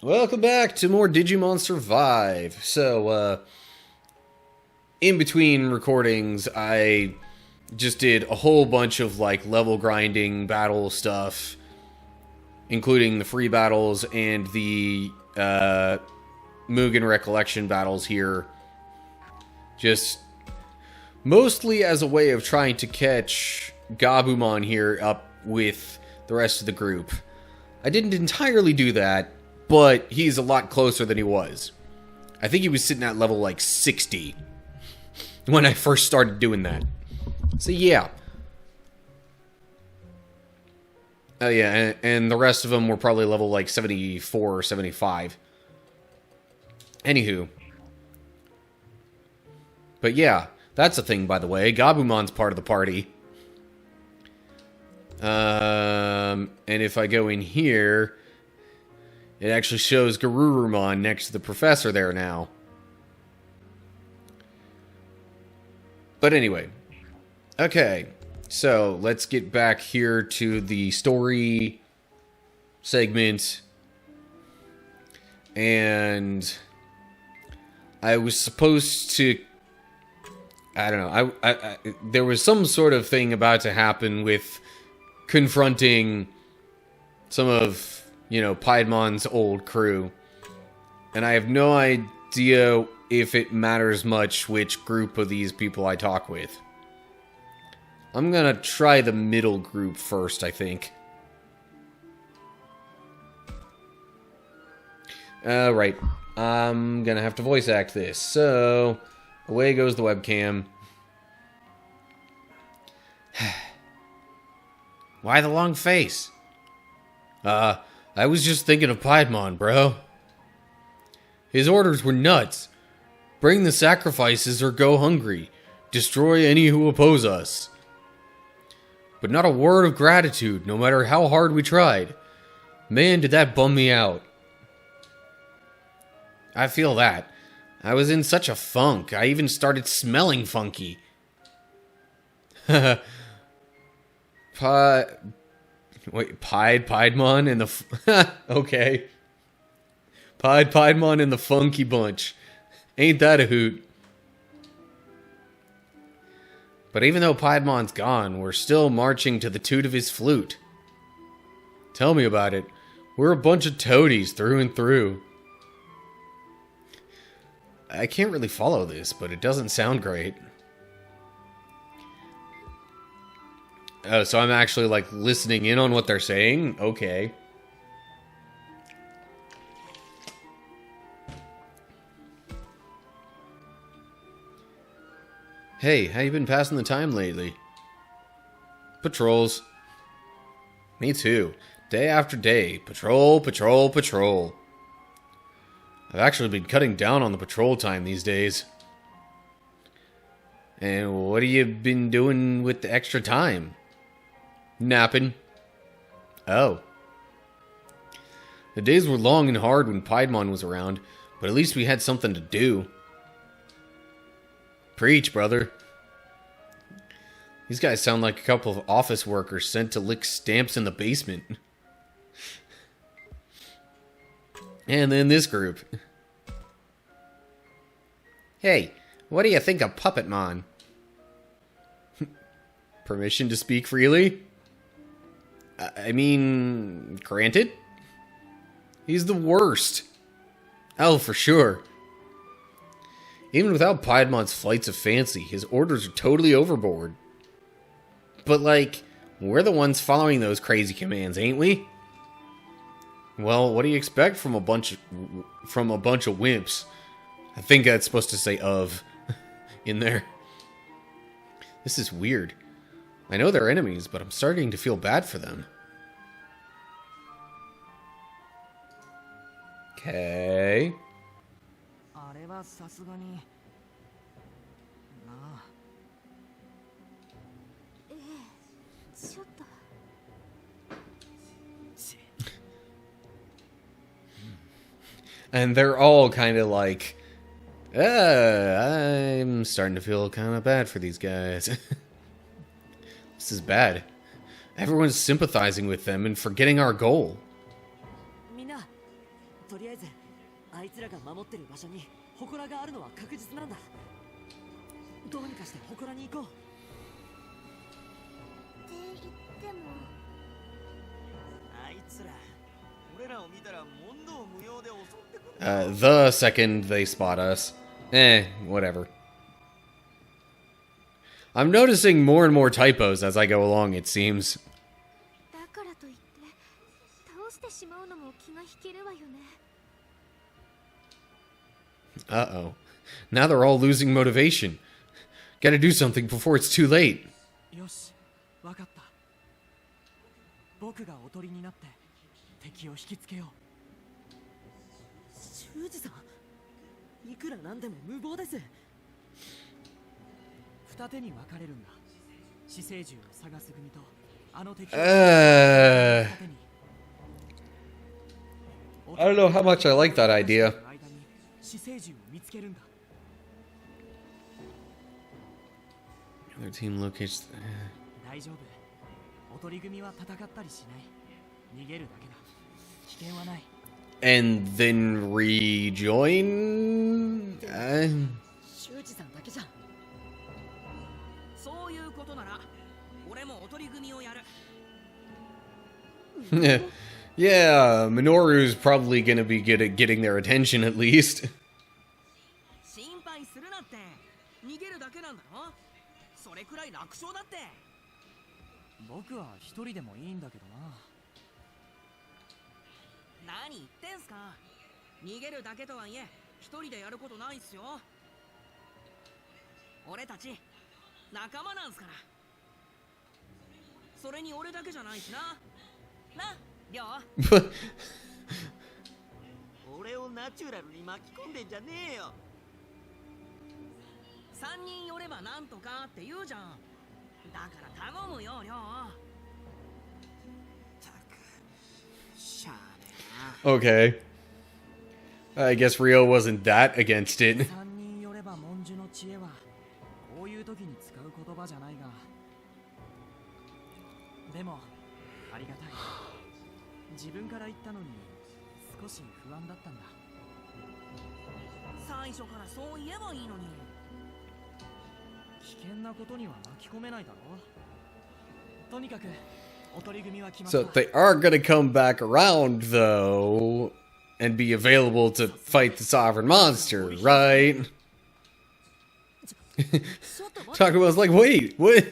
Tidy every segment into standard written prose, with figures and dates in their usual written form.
Welcome back to more Digimon Survive. So, in between recordings, I just did a whole bunch of, level grinding battle stuff, including the free battles and the, Mugen Recollection battles here. Just mostly as a way of trying to catch Gabumon here up with the rest of the group. I didn't entirely do that, but he's a lot closer than he was. I think he was sitting at level 60 when I first started doing that. So yeah. Oh yeah, and the rest of them were probably level 74 or 75. Anywho. But yeah, that's a thing, by the way. Gabumon's part of the party. And if I go in here, it actually shows Garurumon next to the professor there now. But anyway. Okay, so let's get back here to the story segment. And I was supposed to... I don't know. I there was some sort of thing about to happen with confronting some of, Piedmon's old crew. And I have no idea if it matters much which group of these people I talk with. I'm gonna try the middle group first, I think. Right. I'm gonna have to voice act this. So, away goes the webcam. Why the long face? I was just thinking of Piedmon, bro. His orders were nuts. Bring the sacrifices or go hungry. Destroy any who oppose us. But not a word of gratitude, no matter how hard we tried. Man, did that bum me out. I feel that. I was in such a funk, I even started smelling funky. Piedmon and the... okay. Piedmon and the Funky Bunch. Ain't that a hoot? But even though Piedmon's gone, we're still marching to the toot of his flute. Tell me about it. We're a bunch of toadies through and through. I can't really follow this, but it doesn't sound great. Oh, so I'm actually, listening in on what they're saying? Okay. Hey, how you been passing the time lately? Patrols. Me too. Day after day. Patrol, patrol, patrol. I've actually been cutting down on the patrol time these days. And what have you been doing with the extra time? Napping. Oh. The days were long and hard when Piedmon was around, but at least we had something to do. Preach, brother. These guys sound like a couple of office workers sent to lick stamps in the basement. And then this group. Hey, what do you think of Puppetmon? Permission to speak freely? I mean, granted? He's the worst. Oh, for sure. Even without Piedmon's flights of fancy, his orders are totally overboard. But, we're the ones following those crazy commands, ain't we? Well, what do you expect from a bunch of wimps? I think that's supposed to say of in there. This is weird. I know they're enemies, but I'm starting to feel bad for them. Okay. And they're all kind of I'm starting to feel kind of bad for these guys. This is bad. Everyone's sympathizing with them and forgetting our goal. とりあえずあいつらが守ってる場所に祠があるのは確実なんだ。どうにかして祠に行こう。って言ってもあいつら俺らを見たら問答無用で襲ってくる。The second they spot us. Whatever. I'm noticing more and more typos as I go along, it seems. だからといって倒してしまうのも気が引けるわよね。Uh-oh. Now they're all losing motivation. Gotta do something before it's too late. よし、わかった。僕がおとりになって敵を引きつけよう。修二さん、いくらなんでも無謀です。二手に分かれるんだ。死生獣を探す組とあの敵を。I don't know how much I like that idea. 死生獣を見つけるんだ。Their team locates. 大丈夫。おとり組は戦ったりしない。逃げるだけだ。危険はない。And then rejoin? 修二さんだけじゃん。そういうことなら、俺もおとり組をやる。Yeah, Minoru's probably gonna be good at getting their attention at least. 心配するなって。逃げるだけなんだろ。それくらい楽勝だって。僕は一人でもいいんだけどな。何言ってんすか。逃げるだけとはいえ一人でやることないっすよ。俺たち仲間なんすから。それに俺だけじゃないしな。な、りょう。俺をナチュラルに巻き込んでんじゃねえよ。3人寄ればなんとかって言うじゃん。だから頼むよ、りょう。たく、しゃあねえな。Okay. I guess Rio wasn't that against it. 3人寄れば文殊の知恵はこういう時に使う言葉じゃないが、でもありがたい。自分から言ったのに少し不安だったんだ。最初からそう言えばいいのに。危険なことには巻き込めないだろ。とにかくおとり組は決まった。 So they are gonna come back around though and be available to fight the sovereign monster, right? Talking about like, wait, what?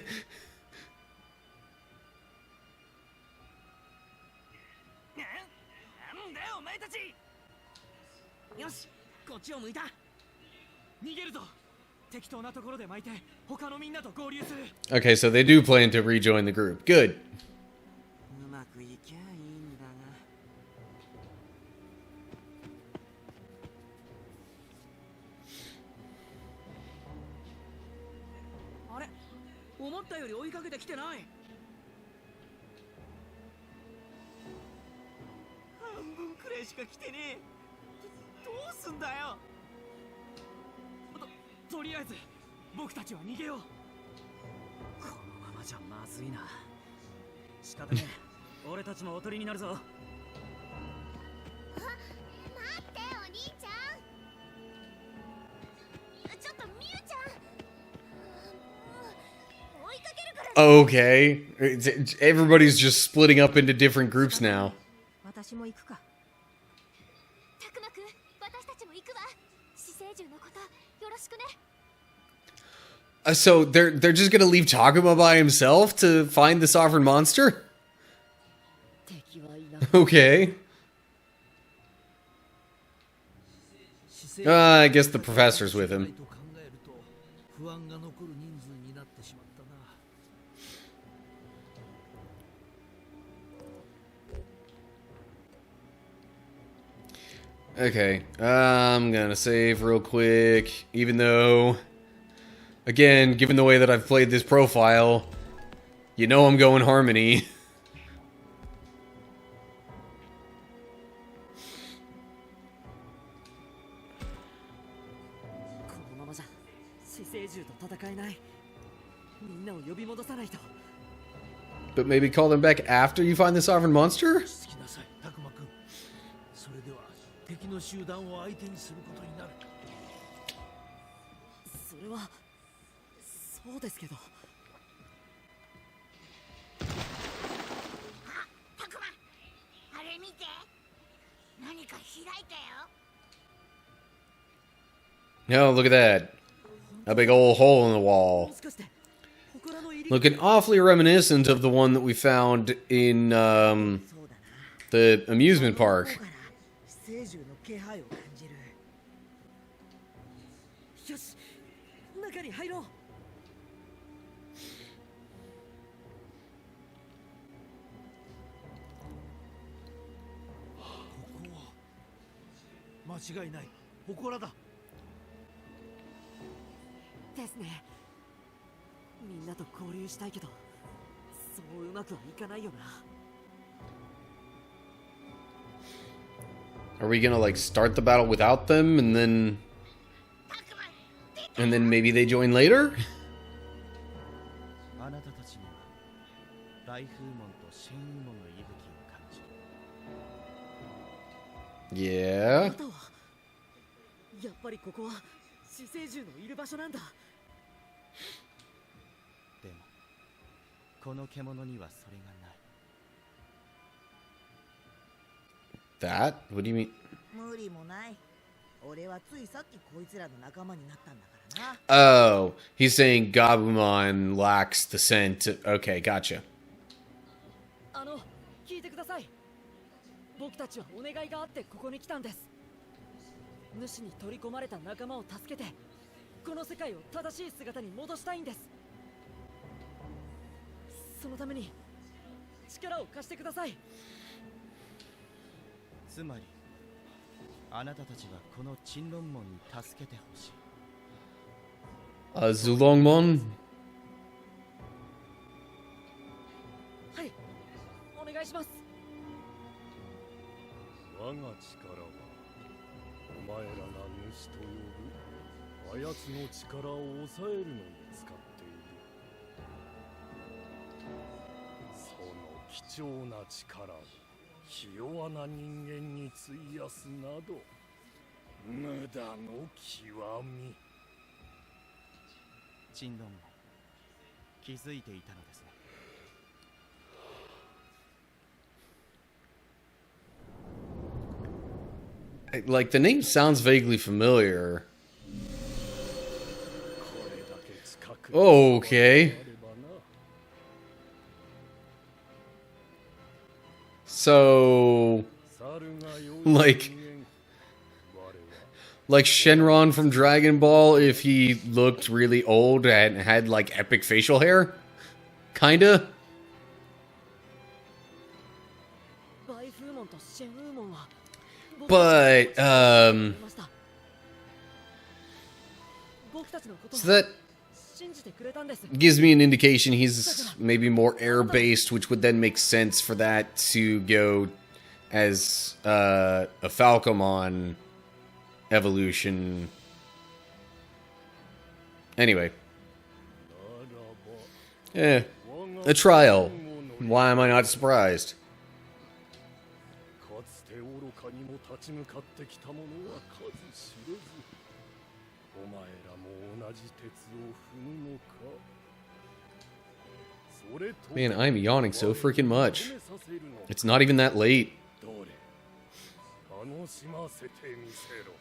なんだよお前たち。よし、こっちを向いた。逃げるぞ。適当なところで巻いて他のみんなと合流する。 Okay, so they do plan to rejoin the group. Good. うまくいきゃいいんだが。あれ、思ったより追いかけてきてない。半分くらいしか来てねえ。どうすんだよ。とりあえず僕たちは逃げよう。このままじゃまずいな。仕方ねえ。俺たちもおとりになるぞ。待ってお兄ちゃん。ちょっとみゆちゃん。追いかけるから。Okay. Everybody's just splitting up into different groups now. 私も行くか。たくまくん、私たちも行くわ。死生獣のことよろしくね。So they're just gonna leave Takuma by himself to find the sovereign monster? Okay. I guess the professor's with him. Okay, I'm gonna save real quick, even though, again, given the way that I've played this profile, you know I'm going Harmony. But maybe call them back after you find the sovereign monster? 敵の集団を相手にすることになる。それはそうですけど。タクマ、あれ見て、何か開いたよ。 Oh, look at that. A big old hole in the wall. もしかして祠の入り Looking awfully reminiscent of the one that we found in そうだな。 the amusement park. ここから寄生獣の気配を感じる。よし、中に入ろう。ここは間違いない祠だ。ですね。みんなと交流したいけど、そううまくはいかないよな。 Are we gonna like start the battle without them and then maybe they join later? あなたたちには大風門と新雲門の息吹を感じる。 Yeah. あなたはやっぱりここは寄生獣のいる場所なんだ。でもこの獣にはそれがない。 That? What do you mean? 無理もない。俺はついさっきこいつらの仲間になったんだからな。 Oh, he's saying Gabumon lacks the scent. Okay, gotcha. 聞いてください。僕たちはお願いがあってここに来たんです。主に取り込まれた仲間を助けて、この世界を正しい姿に戻したいんです。そのために力を貸してください。つまりあなたたちはこの珍論門に助けてほしい。 Zulongmon? はい、お願いします。我が力はお前らが主と呼ぶあやつの力を抑えるのに使っている。その貴重な力をひ弱な人間に費やすなど無駄の極み。珍論門気づいていたのですね。 Like, the name sounds vaguely familiar. これだけ近く Oh, okay. あればな。 So, 猿が良い like, 人間我は like Shenron from Dragon Ball if he looked really old and had like epic facial hair? Kinda? バイフーモンとシェンウーモンは But, 僕たちのこと so that 信じてくれたんです。 gives me an indication he's maybe more air-based, which would then make sense for that to go as a Falcomon evolution. Anyway. A trial. Why am I not surprised? かつて愚かにも立ち向かってきた者は数知れず、お前らも同じ鉄を踏むのか。それと Man, I'm yawning so freaking much. 認めさせるの It's not even that late. どれ楽しませてみせろ。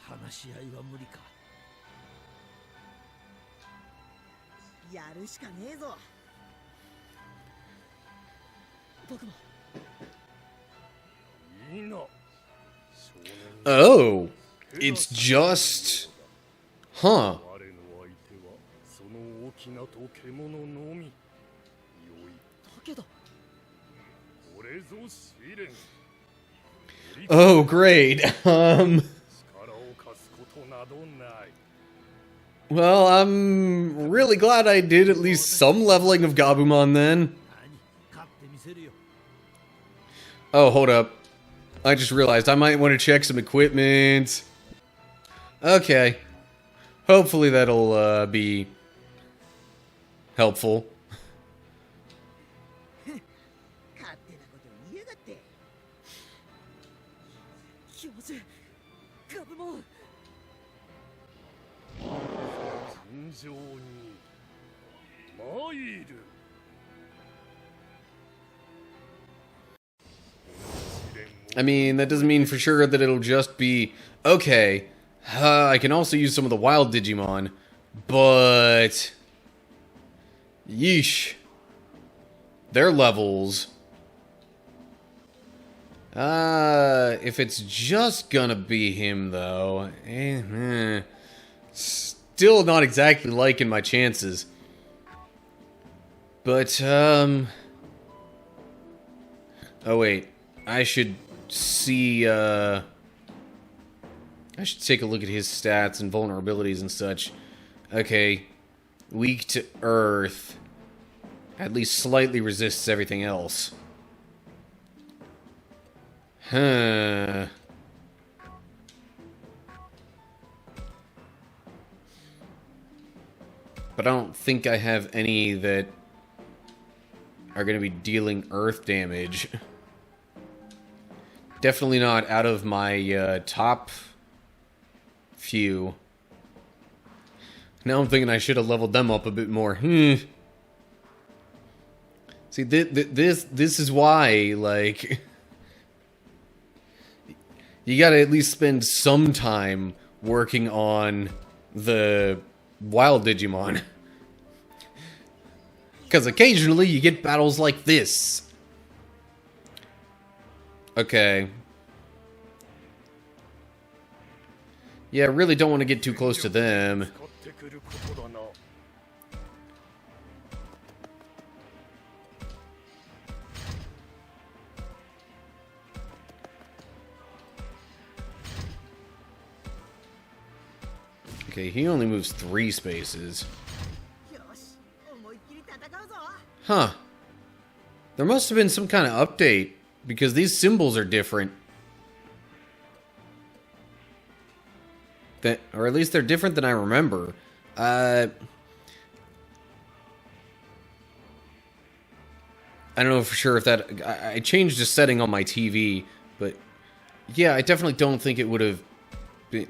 話し合いは無理か。やるしかねえぞ。僕もいいな。少年 Oh, it's just... Huh. 我の相手はその大きなと獣のみ。よい、だけどこれぞ試練。 Oh, great. 力を貸すことなどない。 Well, I'm really glad I did at least some leveling of Gabumon then. 勝ってみせるよ。 Oh, hold up. I just realized I might want to check some equipment. Okay. Hopefully that'll be helpful. 勝手なこと言いやがって。教授ガブモン尋常に参る。 I mean, that doesn't mean for sure that it'll just be, okay, I can also use some of the wild Digimon, but yeesh. Their levels. If it's just gonna be him, though, still not exactly liking my chances. But, oh wait, I should see, I should take a look at his stats and vulnerabilities and such. Okay, weak to earth. At least slightly resists everything else. Huh. But I don't think I have any that are going to be dealing earth damage. Definitely not out of my top few. Now I'm thinking I should have leveled them up a bit more. See, this is why, like, you gotta at least spend some time working on the wild Digimon. Because occasionally you get battles like this. Okay. Yeah, I really don't want to get too close to them. Okay, he only moves 3 spaces. Huh. There must have been some kind of update, because these symbols are different. Or at least they're different than I remember. I don't know for sure if that... I changed the setting on my TV, but... Yeah, I definitely don't think it would have been...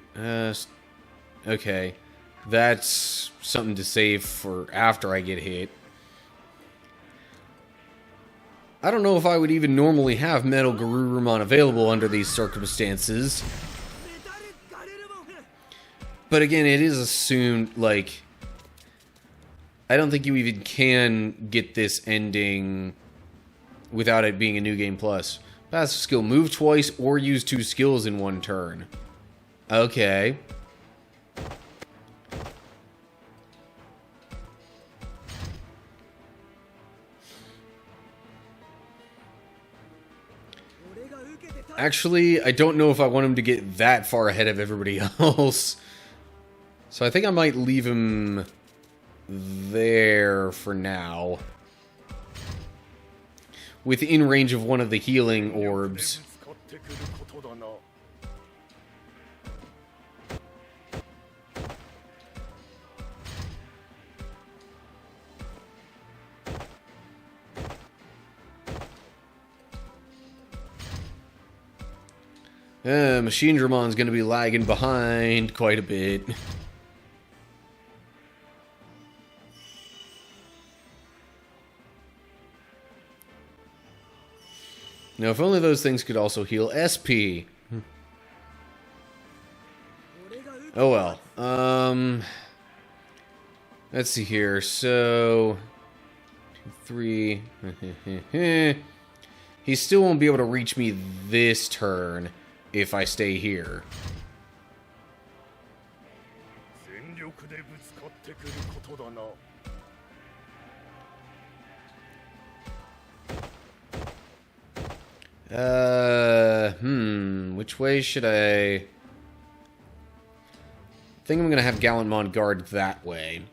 okay. That's something to save for after I get hit. I don't know if I would even normally have Metal Garurumon available under these circumstances. But again, it is assumed, like... I don't think you even can get this ending without it being a New Game Plus. Passive skill, move twice or use 2 skills in 1 turn. Okay. Actually, I don't know if I want him to get that far ahead of everybody else. So I think I might leave him there for now. Within range of one of the healing orbs. Machine Dramon's gonna be lagging behind quite a bit. Now, if only those things could also heal SP. Oh well. Let's see here. So 2, 3. He still won't be able to reach me this turn if I stay here. Which way should I... I think I'm gonna have Gallantmon guard that way.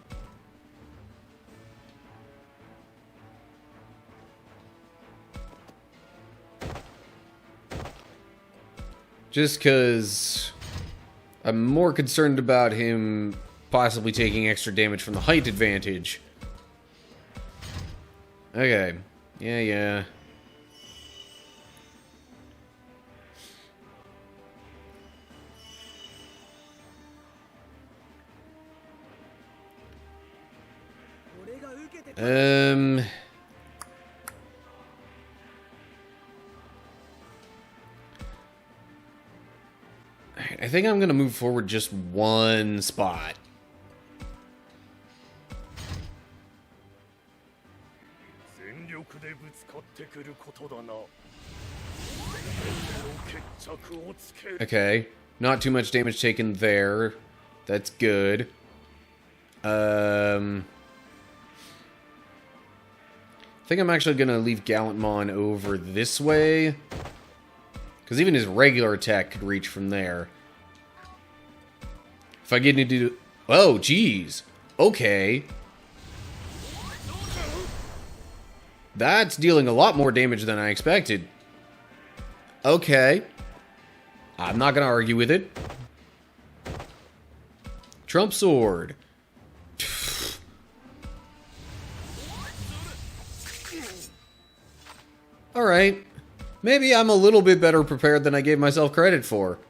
Just because I'm more concerned about him possibly taking extra damage from the height advantage. Okay. Yeah. I think I'm gonna move forward just one spot. Okay, not too much damage taken there. That's good. I think I'm actually gonna leave Gallantmon over this way, because even his regular attack could reach from there. If I get into... Oh, geez. Okay. That's dealing a lot more damage than I expected. Okay. I'm not gonna argue with it. Trump Sword. Alright. Maybe I'm a little bit better prepared than I gave myself credit for.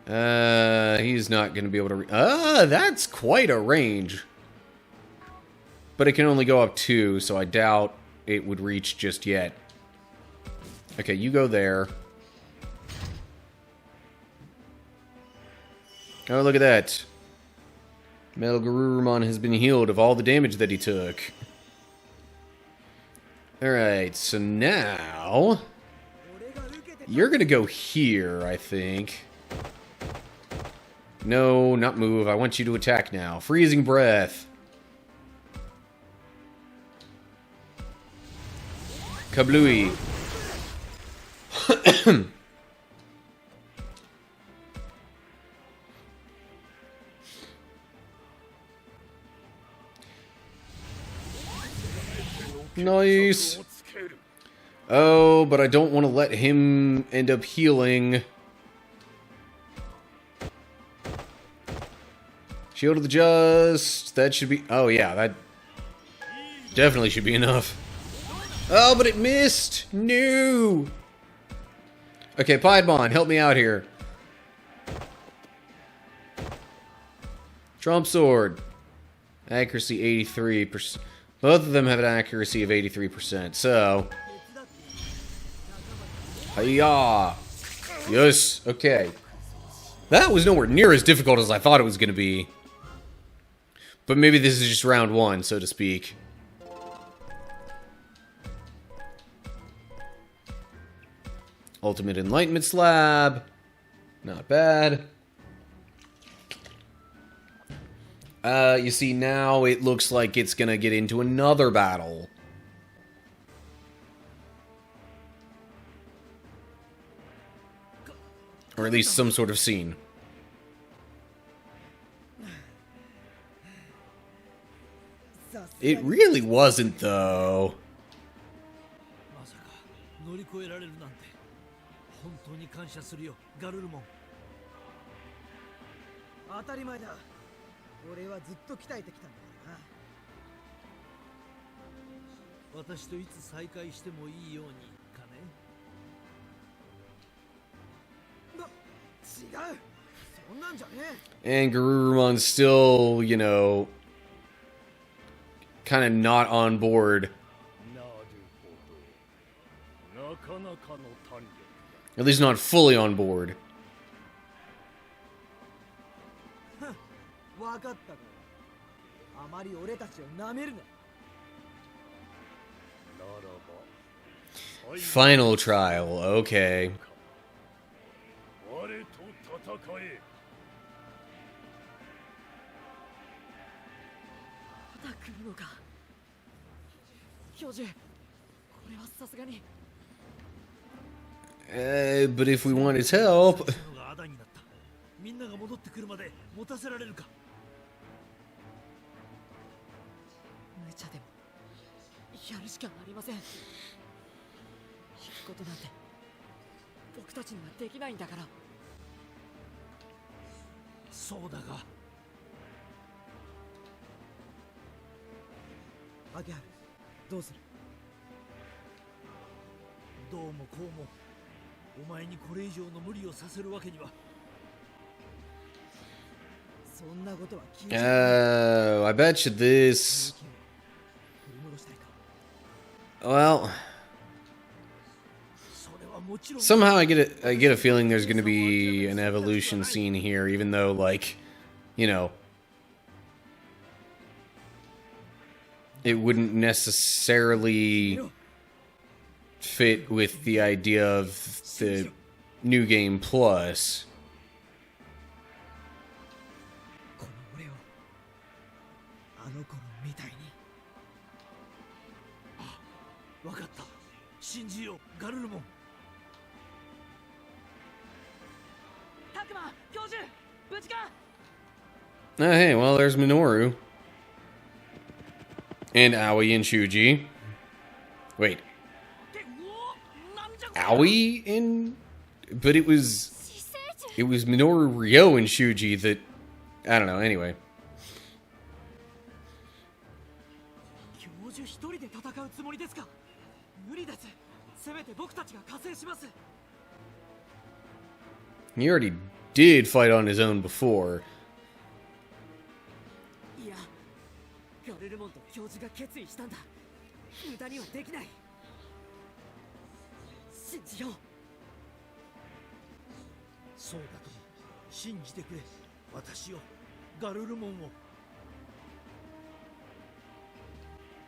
He's not going to be able to... that's quite a range. But it can only go up 2, so I doubt it would reach just yet. Okay, you go there. Oh, look at that. Metal Garurumon has been healed of all the damage that he took. Alright, so now... You're gonna go here, I think. No, not move. I want you to attack now. Freezing Breath. Kablooey. Nice. Oh, but I don't want to let him end up healing. Shield of the Just. That should be... Oh, yeah, that definitely should be enough. Oh, but it missed. No. Okay, Piedmon, help me out here. Trump Sword. Accuracy 83%. Both of them have an accuracy of 83%, so... Hiya! Yes, okay. That was nowhere near as difficult as I thought it was going to be. But maybe this is just round 1, so to speak. Ultimate Enlightenment Slab. Not bad. You see, now it looks like it's gonna get into another battle. Or at least some sort of scene. It really wasn't, though. まさか乗り越えられるなんて本当に感謝するよガルルモン。当たり前だ。俺はずっと鍛えてきたんだからな。私といつ再会してもいいようにかね。違う。そんなんじゃねAnd Garurumon's still, you know, kind of not on board. At least not fully on board. 分かったか。あまり俺たちを舐めるな。 Final trial, okay. また来るのか。教授、これはさすがに。But if we want his help... があだになった。みんなが戻ってくるまで持たせられるか。無茶でもやるしかありません。引くことなんて僕たちにはできないんだから。そうだが。アゲハル、どうする？どうもこうもお前にこれ以上の無理をさせるわけには。そそんなことは聞いちゃ I bet you this. 振り戻したいか Well, それはもちろん somehow I get a feeling there's going to be an evolution scene here, even though, like, you know, it wouldn't necessarily fit with the idea of the new game plus. この俺をあの頃みたいにわかった信じようガルルモンタクマ教授無事か Oh, hey, well, there's Minoru. And Aoi and Shuji. Wait. ってうおなんじゃこれ Aoi in... But it was... 死生獣 It was Minoru, Ryo, and Shuji that... I don't know, anyway. 教授一人で戦うつもりですか無理ですせめて僕たちが加勢します He already did fight on his own before. いやガルルモンと教授が決意したんだ無駄にはできない信じようそうだとも信じてくれ私をガルルモンを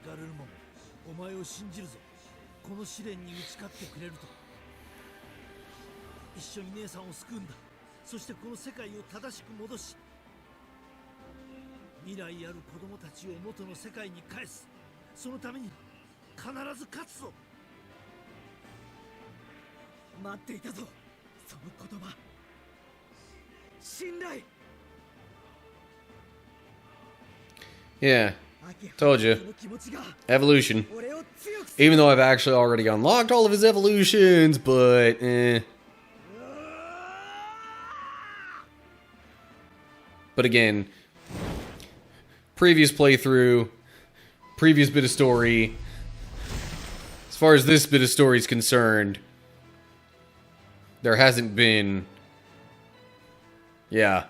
ガルルモンお前を信じるぞこの試練に打ち勝ってくれると一緒に姉さんを救うんだそしてこの世界を正しく戻し未来ある子供たちを元の世界に返すそのために必ず勝つぞ待っていたぞその言葉信頼 Yeah, 秋葉 told you. の気持ちが Evolution. 俺を強くする Even though I've actually already unlocked all of his evolutions, but But again, previous playthrough, previous bit of story. As far as this bit of story is concerned, there hasn't been... Yeah.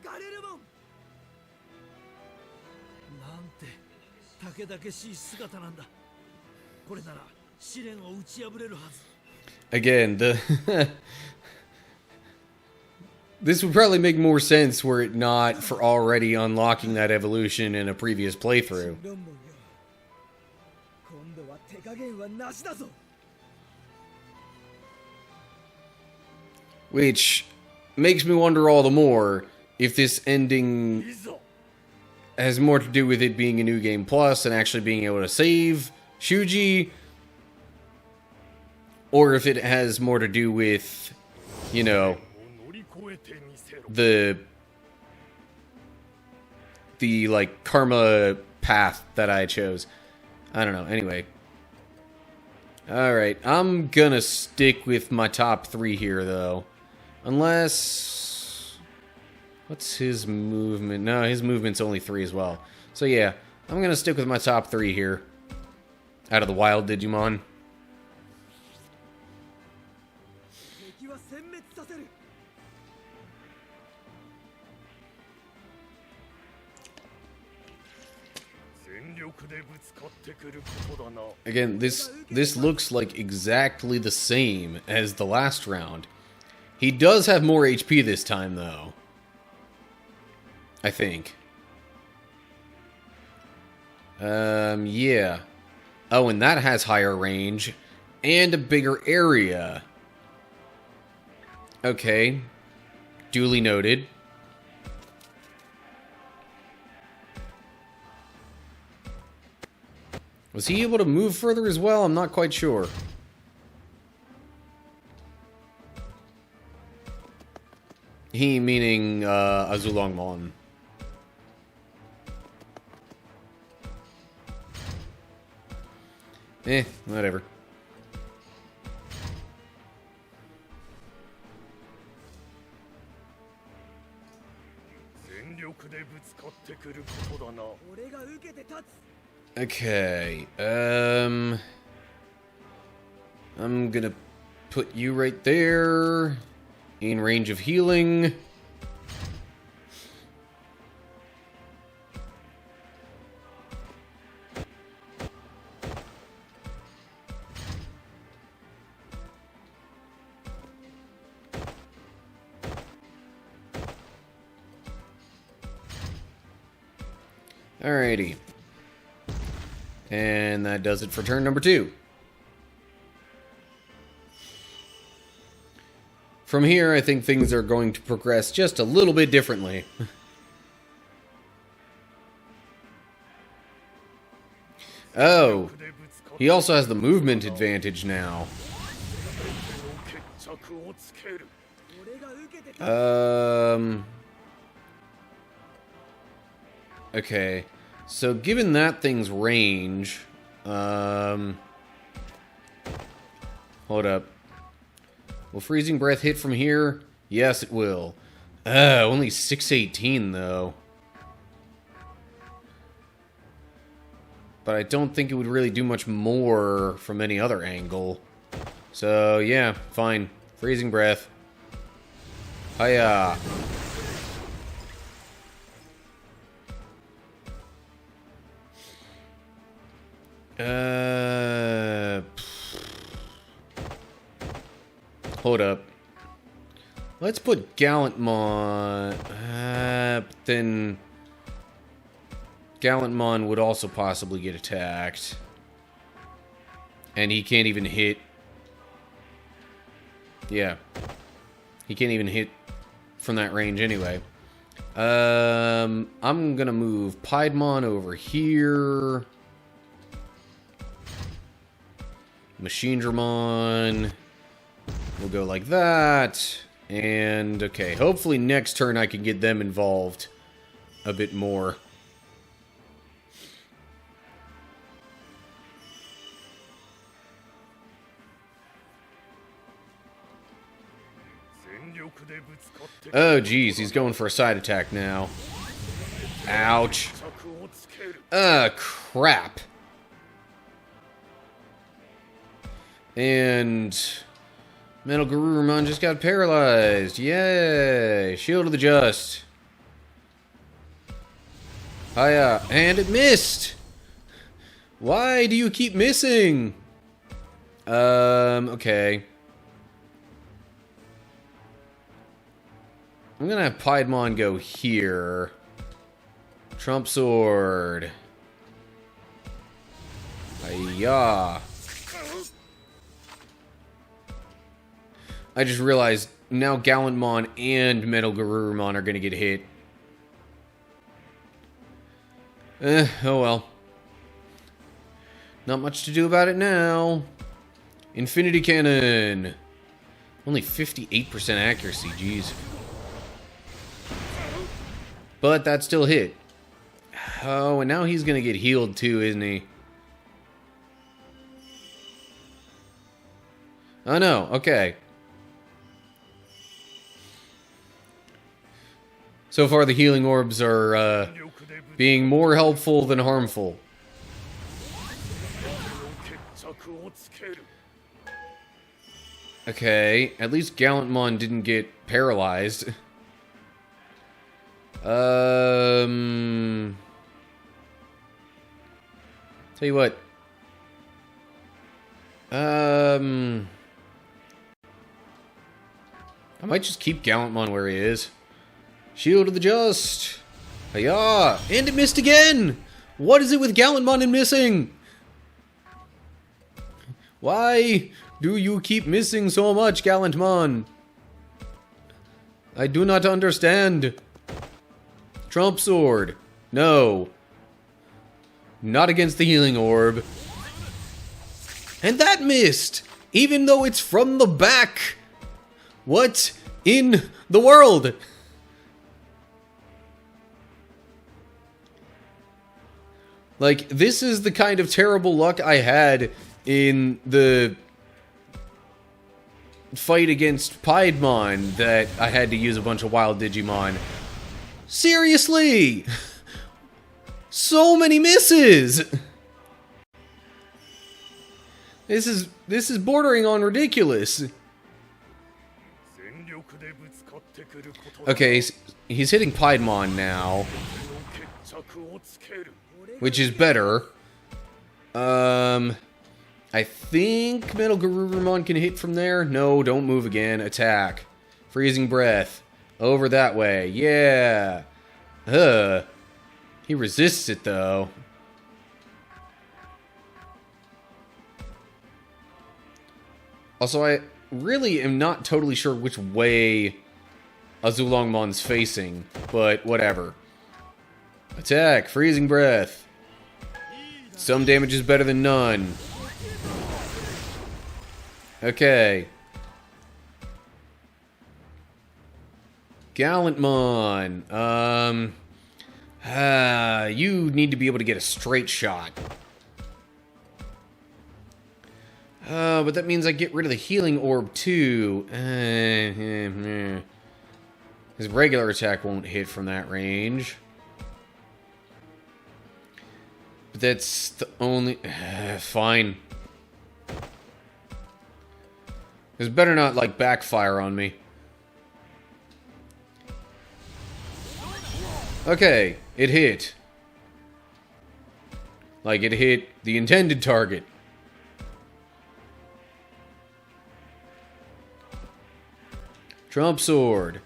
Garurumon なんてたけだけしい姿なんだこれなら試練を打ち破れるはず Again, the this would probably make more sense were it not for already unlocking that evolution in a previous playthrough. ロンモンよ今度は手加減はなしだぞ Which makes me wonder all the more if this ending has more to do with it being a new game plus and actually being able to save Shuji, or if it has more to do with, you know, the like karma path that I chose. I don't know. Anyway. Alright, I'm gonna stick with my top 3 here, though. Unless... What's his movement? No, his movement's only 3 as well. So yeah, I'm gonna stick with my top 3 here. Out of the wild Digimon. 敵は殲滅させる Again, this looks like exactly the same as the last round. He does have more HP this time, though. I think. Yeah. Oh, and that has higher range and a bigger area. Okay. Duly noted. Was he able to move further as well? I'm not quite sure. He meaning Azulongmon. Whatever. でぶつかってくることだな。俺が受けて立つ。 Okay, I'm gonna put you right there, in range of healing. Alrighty. And that does it for turn number 2. From here, I think things are going to progress just a little bit differently. Oh, he also has the movement advantage now. Okay, so given that thing's range, hold up. Will Freezing Breath hit from here? Yes, it will. Only 618 though. But I don't think it would really do much more from any other angle. So, yeah, fine. Freezing Breath. Hiya. Hold up. Let's put Gallantmon. Then Gallantmon would also possibly get attacked. And he can't even hit. Yeah. He can't even hit from that range anyway. I'm gonna move Piedmon over here. Machinedramon. We'll go like that. And, okay, hopefully next turn I can get them involved a bit more. Oh, geez, he's going for a side attack now. Ouch. Crap. And Metal Garurumon just got paralyzed. Yay! Shield of the Just. Hiya. And it missed! Why do you keep missing? Okay. I'm gonna have Piedmon go here. Trump Sword. Hiya. I just realized now Gallantmon and Metal Garurumon are gonna get hit. Oh well. Not much to do about it now. Infinity Cannon. Only 58% accuracy, jeez. But that still hit. Oh, and now he's gonna get healed too, isn't he? Oh no, okay. So far the healing orbs are being more helpful than harmful. Okay, at least Gallantmon didn't get paralyzed. Tell you what. I might just keep Gallantmon where he is. Shield of the Just. Hiya! And it missed again! What is it with Gallantmon and missing? Why do you keep missing so much, Gallantmon? I do not understand. Trump Sword. No. Not against the healing orb. And that missed! Even though it's from the back! What in the world? Like, this is the kind of terrible luck I had in the fight against Piedmon that I had to use a bunch of wild Digimon. Seriously! So many misses! This is bordering on ridiculous. Okay, he's hitting Piedmon now, which is better. I think Metal Garurumon can hit from there. No, don't move again. Attack. Freezing Breath. Over that way. Yeah. He resists it, though. Also, I really am not totally sure which way Azulongmon's facing, but whatever. Attack. Freezing Breath. Some damage is better than none. Okay. Gallantmon. You need to be able to get a straight shot. But that means I get rid of the healing orb too. His regular attack won't hit from that range. But that's the only... fine. This better not, like, backfire on me. Okay, it hit. Like, it hit the intended target. Trump Sword.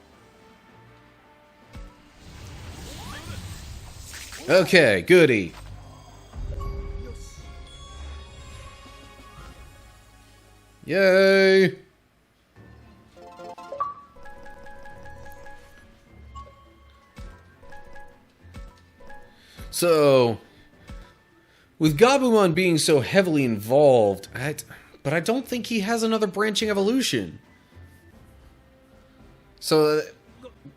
Okay, goody. Yay! So, with Gabumon being so heavily involved, but I don't think he has another branching evolution. So,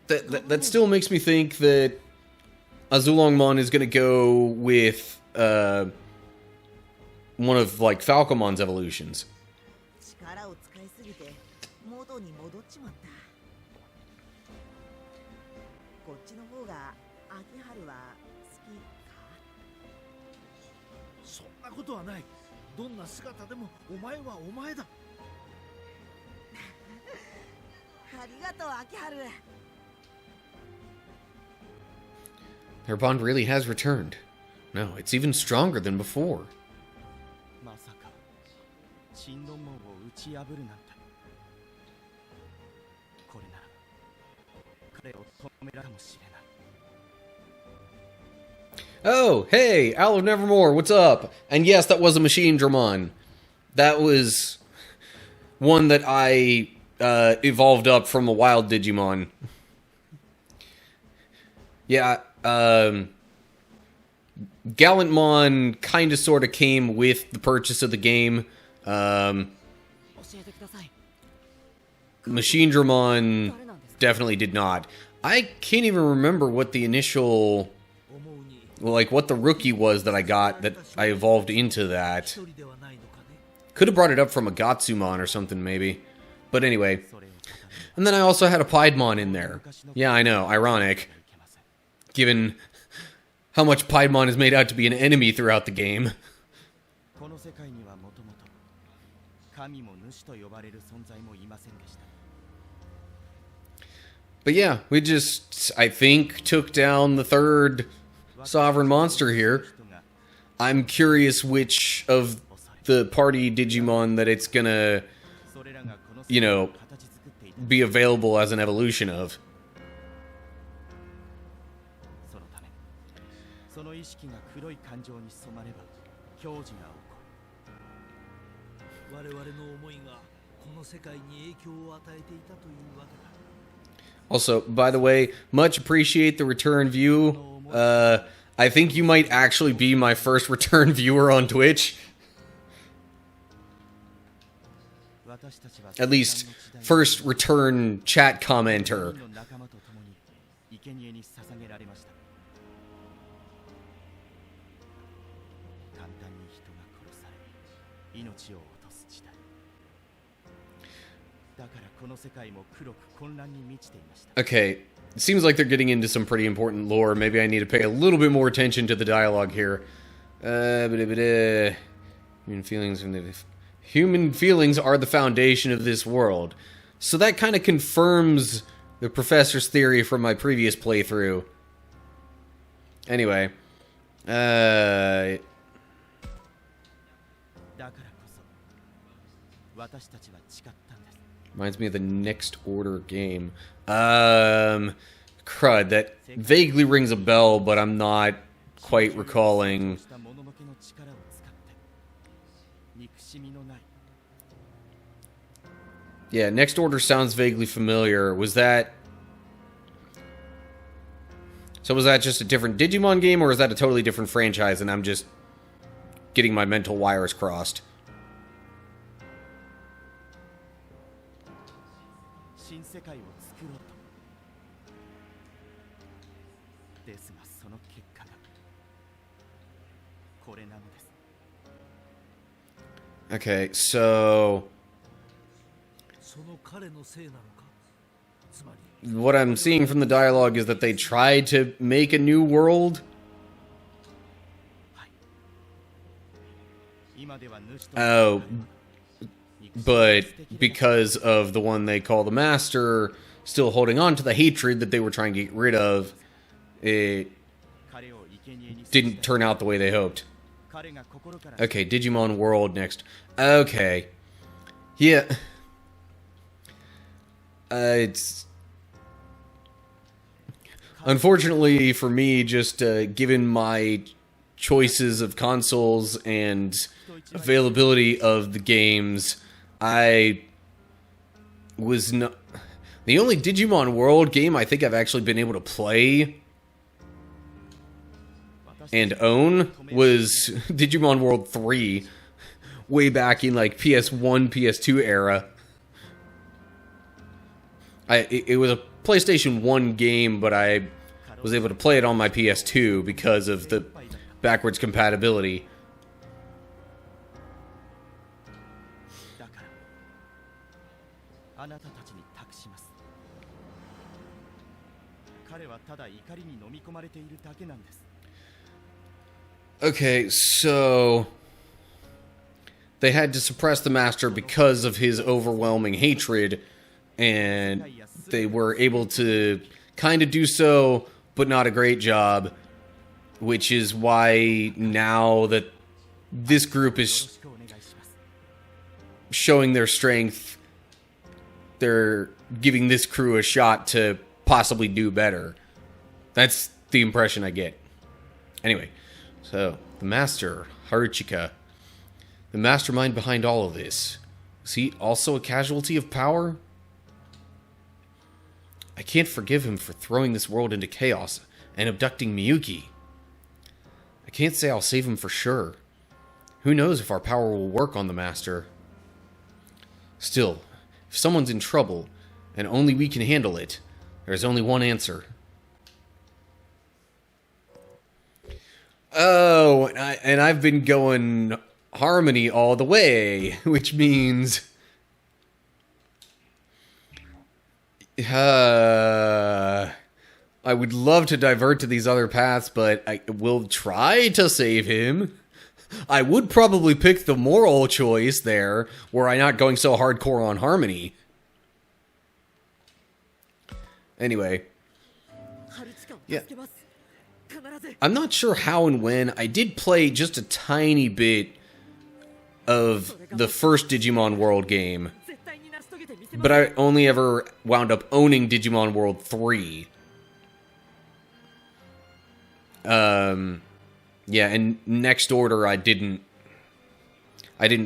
that still makes me think that Azulongmon is going to go with one of, like, Falcomon's evolutions. 力を使いすぎて元に戻っちまった。こっちの方が秋春は好きか？そんなことはない。どんな姿でもお前はお前だ。ありがとう秋春。Their bond really has returned. No, it's even stronger than before. まさか神論門を打ち破るなんて。これなら彼を止められるかもしれない。Oh, hey, Owl of Nevermore, what's up? And yes, that was a Machine Dramon. That was one that I evolved up from a wild Digimon. Yeah, Gallantmon kind of sort of came with the purchase of the game. Machine Dramon definitely did not. I can't even remember what the initial... like, what the rookie was that I got that I evolved into that. Could have brought it up from a Gatsumon or something, maybe. But anyway. And then I also had a Piedmon in there. Yeah, I know, ironic. Given how much Piedmon is made out to be an enemy throughout the game. But yeah, we just, I think, took down the third sovereign monster here. I'm curious which of the party Digimon that it's gonna, you know, be available as an evolution of. Also, by the way, much appreciate the return view. I think you might actually be my first return viewer on Twitch. At least, first return chat commenter. Okay, it seems like they're getting into some pretty important lore. Maybe I need to pay a little bit more attention to the dialogue here. Human feelings are the foundation of this world. So that kind of confirms the professor's theory from my previous playthrough. Anyway. Reminds me of the Next Order game. Crud, that vaguely rings a bell, but I'm not quite recalling. Yeah, Next Order sounds vaguely familiar. Was that... So was that just a different Digimon game, or is that a totally different franchise and I'm just getting my mental wires crossed? Okay, so... what I'm seeing from the dialogue is that they tried to make a new world. Oh, but because of the one they call the Master still holding on to the hatred that they were trying to get rid of, it didn't turn out the way they hoped. Okay, Digimon World next. Okay. Yeah. It's... unfortunately for me, just given my choices of consoles and availability of the games, I was not... the only Digimon World game I think I've actually been able to play and own was Digimon World 3, way back in like PS1, PS2 era. It was a PlayStation 1 game, but I was able to play it on my PS2 because of the backwards compatibility. Okay, so they had to suppress the Master because of his overwhelming hatred, and they were able to kind of do so, but not a great job, which is why now that this group is showing their strength, they're giving this crew a shot to possibly do better. That's the impression I get. Anyway, so the Master, Haruchika, the mastermind behind all of this, is he also a casualty of power? I can't forgive him for throwing this world into chaos and abducting Miyuki. I can't say I'll save him for sure. Who knows if our power will work on the Master. Still, if someone's in trouble, and only we can handle it, there's only one answer. Oh, and I've been going Harmony all the way, which means... I would love to divert to these other paths, but I will try to save him. I would probably pick the moral choice there, were I not going so hardcore on Harmony. Anyway. Yeah. I'm not sure how and when. I did play just a tiny bit of the first Digimon World game, but I only ever wound up owning Digimon World 3. Yeah, and Next Order I didn't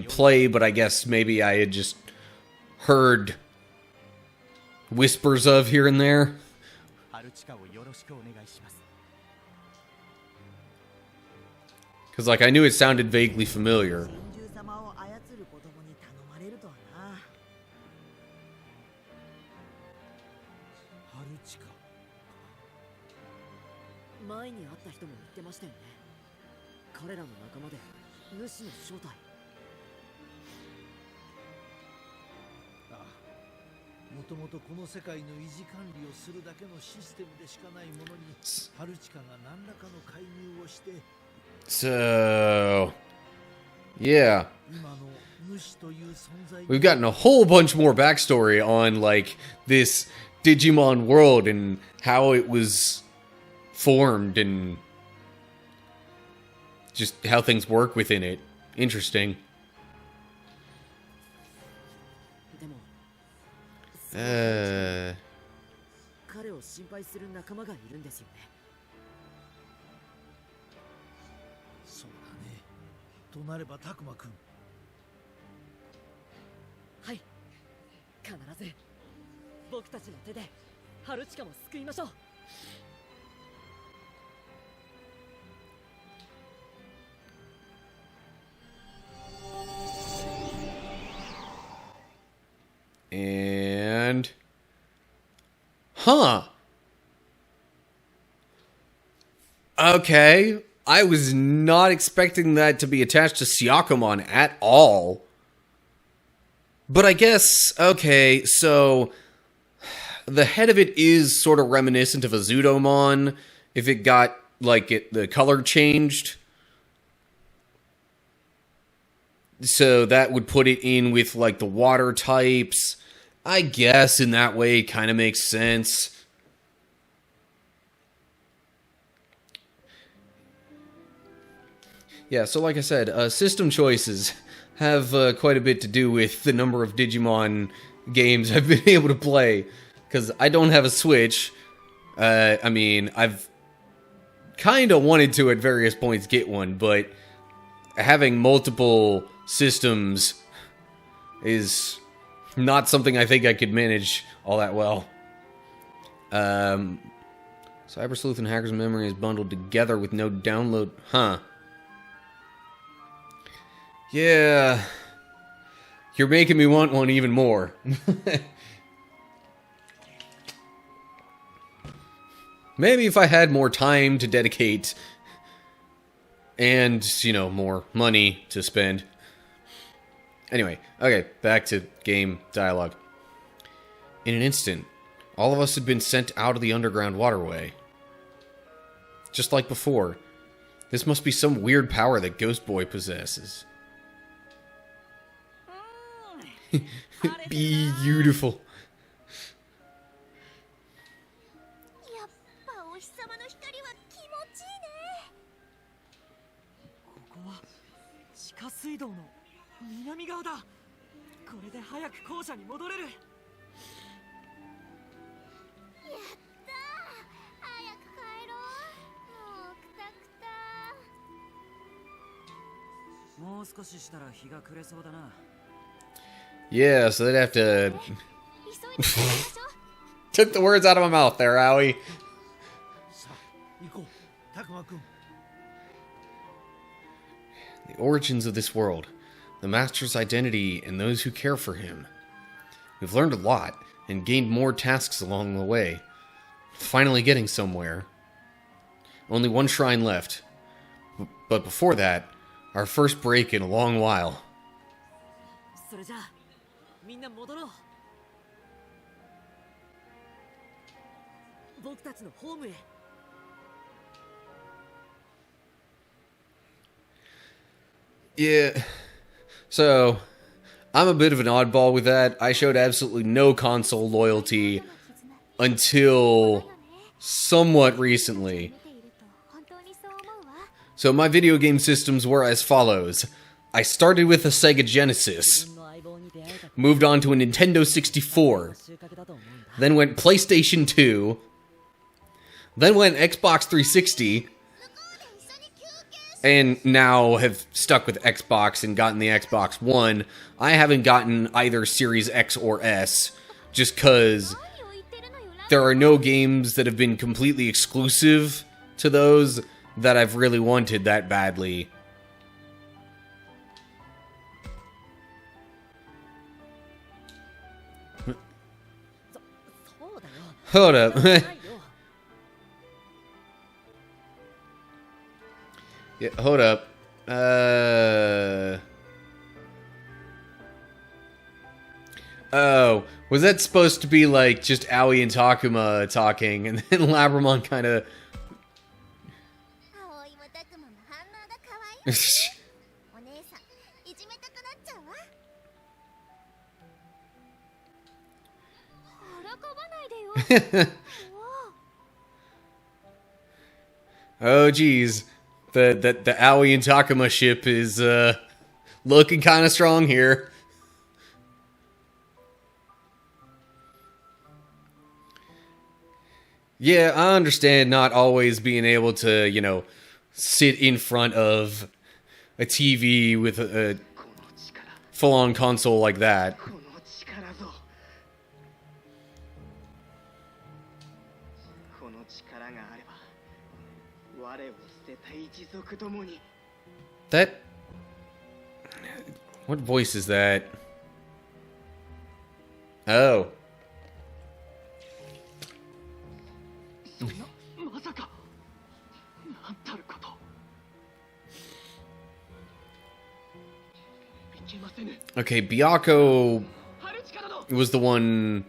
play, but I guess maybe I had just heard whispers of here and there. Because, like, I knew it sounded vaguely familiar. 前に会った人も言ってましたよね。彼らの仲間で主の正体。ああ、ともとこの世界の維持管理をするだけのシステムでしかないものにハルチカが何らかの介入をして So, yeah. 今の主という存在 We've gotten a whole bunch more backstory on, like, this Digimon world and how it was formed and just how things work within it. Interesting. でも Uh, 彼を心配する仲間がいるんですよね。そうだねとなればタクマくんはい、必ず僕たちの手でハルチカも救いましょう。and... Huh. Okay. I was not expecting that to be attached to Syakomon at all. But I guess, okay, so... The head of it is sort of reminiscent of a Zudomon, if it got, like, the color changed. So that would put it in with, like, the water types. I guess in that way it kind of makes sense. Yeah, so like I said, system choices have quite a bit to do with the number of Digimon games I've been able to play. Because I don't have a Switch. I mean, I've kind of wanted to at various points get one, but having multiple systems is not something I think I could manage all that well. Cyber Sleuth and Hacker's Memory is bundled together with no download. Huh. Yeah. You're making me want one even more. Maybe if I had more time to dedicate and, you know, more money to spend. Anyway, okay, back to game dialogue. In an instant, all of us had been sent out of the underground waterway. Just like before, this must be some weird power that Ghost Boy possesses. Beautiful. やっぱお日様の光は気持ちいいね。ここは地下水道の南側だ。これで早く校舎に戻れる。やったー、早く帰ろう。もうくたくた。もう少ししたら日が暮れそうだな。Yeah, so they'd have to... 急いで帰りましょう。 Took the words out of my mouth there, Owie. さあ行こうタクマくん The origins of this world, the Master's identity, and those who care for him. We've learned a lot, and gained more tasks along the way. Finally getting somewhere. Only one shrine left. But before that, our first break in a long while. それじゃあみんな戻ろう。僕たちのホームへ。Yeah. So, I'm a bit of an oddball with that. I showed absolutely no console loyalty until somewhat recently. 見ていると本当にそう思うわ。 So my video game systems were as follows. I started with a Sega Genesis, 自分の相棒に出会えた moved on to a Nintendo 64, 収穫だと思うんだ。 then went PlayStation 2, then went Xbox 360, and now have stuck with Xbox and gotten the Xbox One. I haven't gotten either Series X or S, just because 何を言ってるのよ、ラ there are no games that have been completely exclusive to those that I've really wanted that badly. そうだよ。 Hold up. ないよ。 Yeah, hold up. Oh, was that supposed to be like just Aoi and Takuma talking, and then Labramon kind of... 葵もタクマも反応が可愛いお姉さんいじめたくなっちゃうわからかわないでよ Oh, geez. The Aoi and Takuma ship is looking kind of strong here. Yeah, I understand not always being able to, you know, sit in front of a TV with a full-on console like that. この力ぞこの力があれば我を捨てた一族どもに That... What voice is that? Oh. まさかなんたることいけませぬ Okay, Byakko 春力の was the one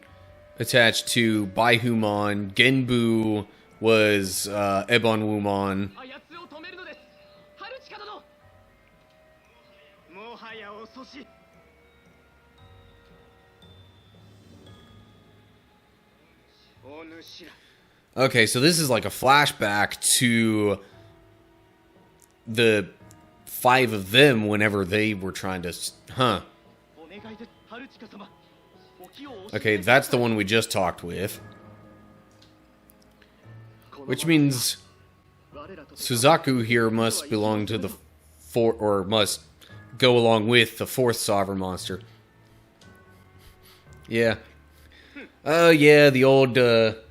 attached to Baihumon. Genbu was Ebonwumon. あやつを止めるのです春力のもはや遅しお主ら Okay, so this is like a flashback to the 5 of them whenever they were trying to... Huh. お願いです春力様お気をお Okay, that's the one we just talked with. Which means Suzaku here must belong to the or must go along with the 4th sovereign monster. Yeah. Oh yeah, the old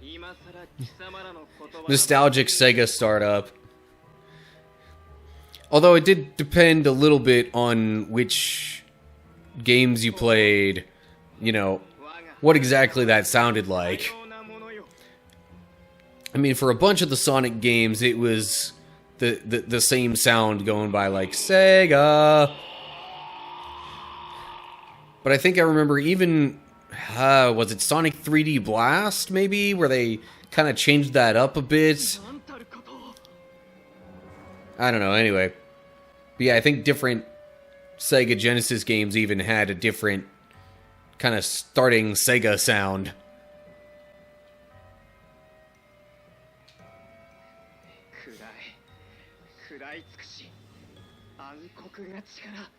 今さら貴様らの言葉 nostalgic Sega startup. Although it did depend a little bit on which games you played, you know, what exactly that sounded like. ようなものよ I mean, for a bunch of the Sonic games, it was the same sound going by, like, Sega. But I think I remember even, was it Sonic 3D Blast, maybe? Where they kind of changed that up a bit? なんたること I don't know, anyway. But yeah, I think different Sega Genesis games even had a different kind of starting Sega sound. 食らい尽くし暗黒が力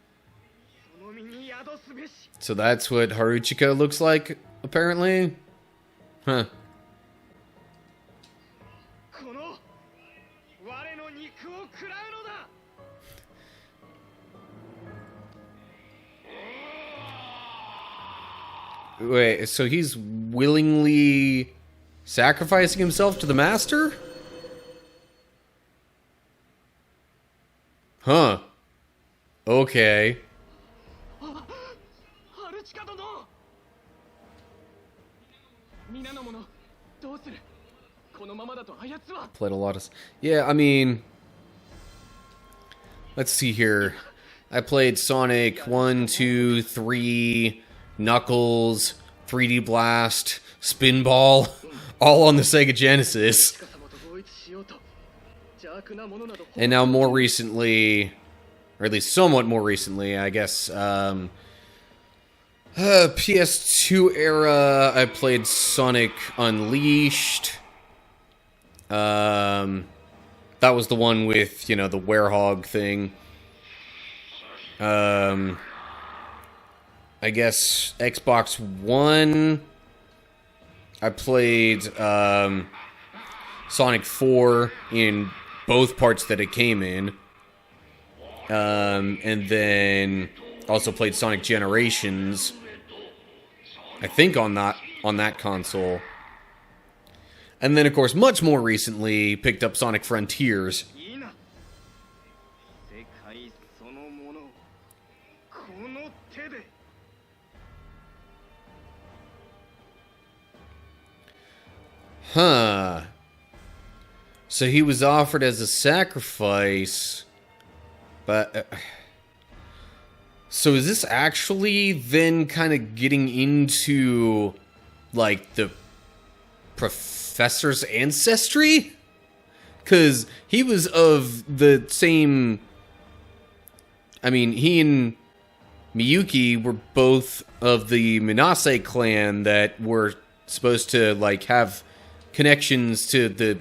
その身に宿すべし So that's what Haruchika looks like, apparently? Huh. この我の肉を食らうのだ Wait, so he's willingly sacrificing himself to the master? Huh. Okay. 春近殿皆の者どうするこのままだとあやつは Played a lot of... Yeah, I mean... Let's see here. I played Sonic 1, 2, 3, Knuckles, 3D Blast, Spinball, all on the Sega Genesis. 様と合一しようと邪悪な者など And now more recently, or at least somewhat more recently, I guess, PS2 era, I played Sonic Unleashed. That was the one with, you know, the werehog thing. I guess Xbox One, I played Sonic 4 in both parts that it came in. And then also played Sonic Generations, I think on that console. And then, of course, much more recently, picked up Sonic Frontiers. いいな世界そのものをこの手で Huh. So he was offered as a sacrifice, but So is this actually then kind of getting into, like, the Professor's ancestry? Because he was of the same... I mean, he and Miyuki were both of the Minase clan that were supposed to, like, have connections to the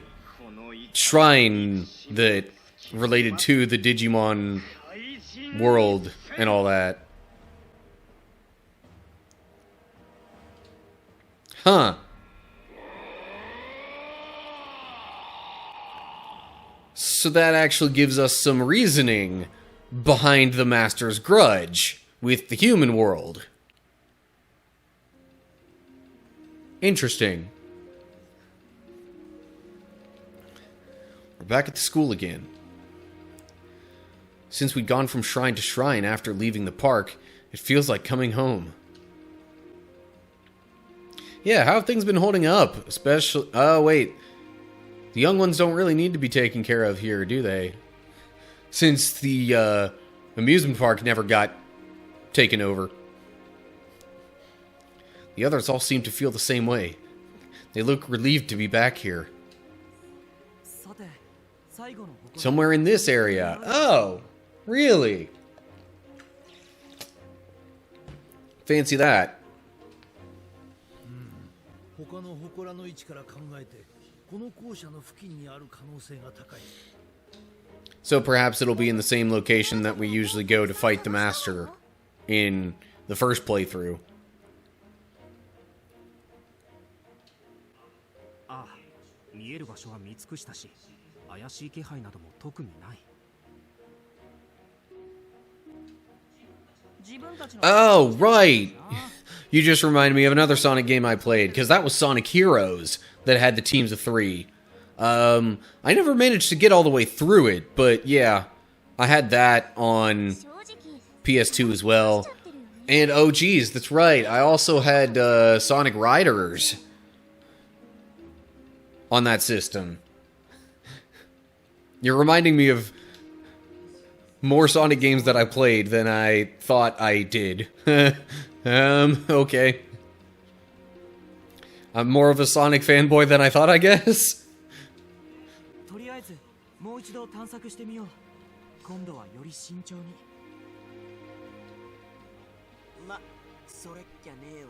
shrine that related to the Digimon world and all that. Huh. So that actually gives us some reasoning behind the Master's grudge with the human world. Interesting. We're back at the school again. Since we'd gone from shrine to shrine after leaving the park, it feels like coming home. Yeah, how have things been holding up? Especially... Oh, wait. The young ones don't really need to be taken care of here, do they? Since the amusement park never got taken over. The others all seem to feel the same way. They look relieved to be back here. Somewhere in this area. Oh, really? Fancy that. 他の祠の位置から考えて、この校舎の付近にある可能性が高い。 So perhaps it'll be in the same location that we usually go to fight the Master in the first playthrough. ああ、見える場所は見尽くしたし、怪しい気配なども特にない。 Oh, right! You just reminded me of another Sonic game I played, because that was Sonic Heroes that had the teams of 3. I never managed to get all the way through it, but yeah, I had that on PS2 as well. And oh geez, that's right, I also had Sonic Riders on that system. You're reminding me of more Sonic games that I played than I thought I did. Okay. I'm more of a Sonic fanboy than I thought, I guess. とりあえずもう一度探索してみよう。今度はより慎重に。ま、それっきゃねえわ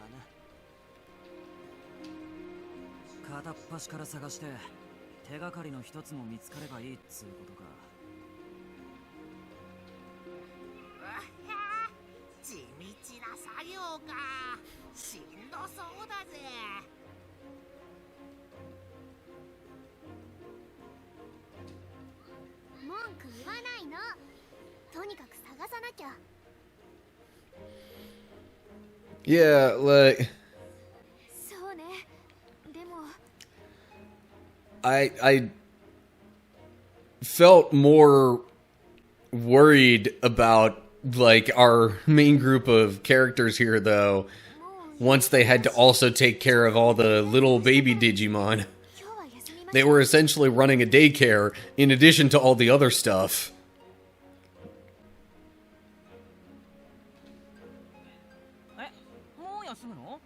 な。片っ端から探して手がかりの一つも見つかればいいっつうことか。 地道な作業か。しんどそうだぜ。文句言わないの。とにかく探さなきゃ。Yeah, like... そうね。でも I felt more worried about, like, our main group of characters here, though, once they had to also take care of all the little baby Digimon. They were essentially running a daycare in addition to all the other stuff. もう休むの？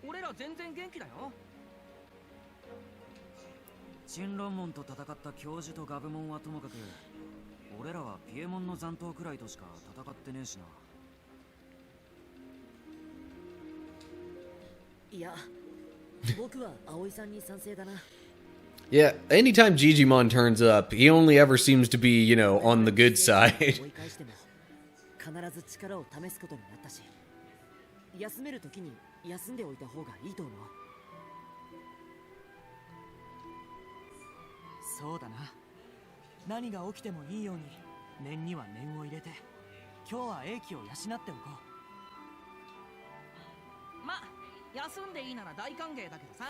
俺ら全然元気だよ。神論門と戦った教授とガブモンはともかく、俺らはピエモンの残党くらいとしか戦ってねえしな。いや、僕は葵さんに賛成だな。 Yeah, anytime Digimon turns up, he only ever seems to be, you know, on the good side. 必ず力を試すことになったし、休めるときに休んでおいた方がいいと思う。そうだな。何が起きてもいいように念には念を入れて、今日は英気を養っておこう。ま、休んでいいなら大歓迎だけどさ。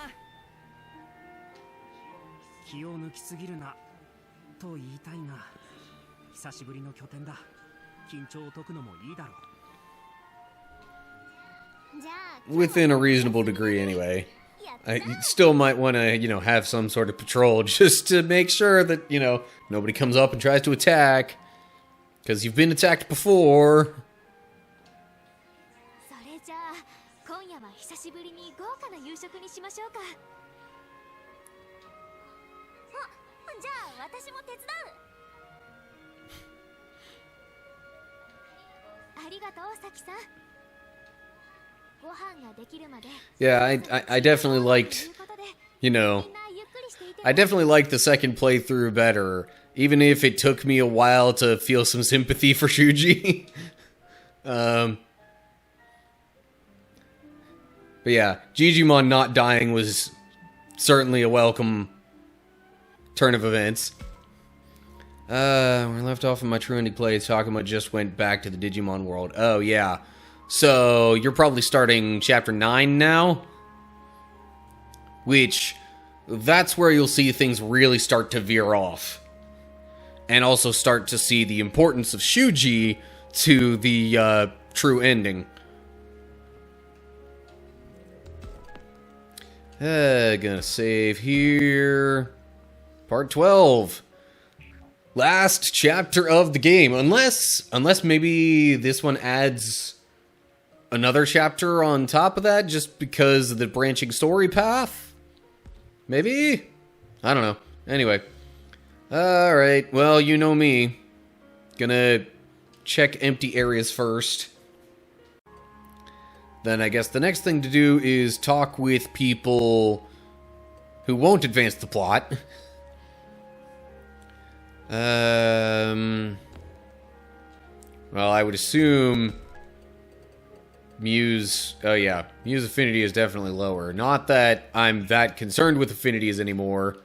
気を抜きすぎるなと言いたいが、久しぶりの拠点だ。緊張を解くのもいいだろう。 Within a reasonable degree, anyway. I still might want to, you know, have some sort of patrol just to make sure that, you know, nobody comes up and tries to attack. Because you've been attacked before. 夜は久しぶりに豪華な夕食にしましょうか。あ、じゃあ私も手伝う。ありがとう、サキさん。ご飯ができるまで。 Yeah, I definitely liked, you know, I definitely liked the second playthrough better, even if it took me a while to feel some sympathy for Shuji. But yeah, Digimon not dying was certainly a welcome turn of events. We're left off in my True Ending play. Takuma just went back to the Digimon world. Oh, yeah. So, you're probably starting Chapter 9 now? Which, that's where you'll see things really start to veer off. And also start to see the importance of Shuji to the true ending. Gonna save here. Part 12. Last chapter of the game. Unless maybe this one adds another chapter on top of that just because of the branching story path? Maybe? I don't know. Anyway. Alright, well, you know me. Gonna check empty areas first. Then I guess the next thing to do is talk with people who won't advance the plot. Well, I would assume Muse... Oh, yeah. Muse affinity is definitely lower. Not that I'm that concerned with affinities anymore.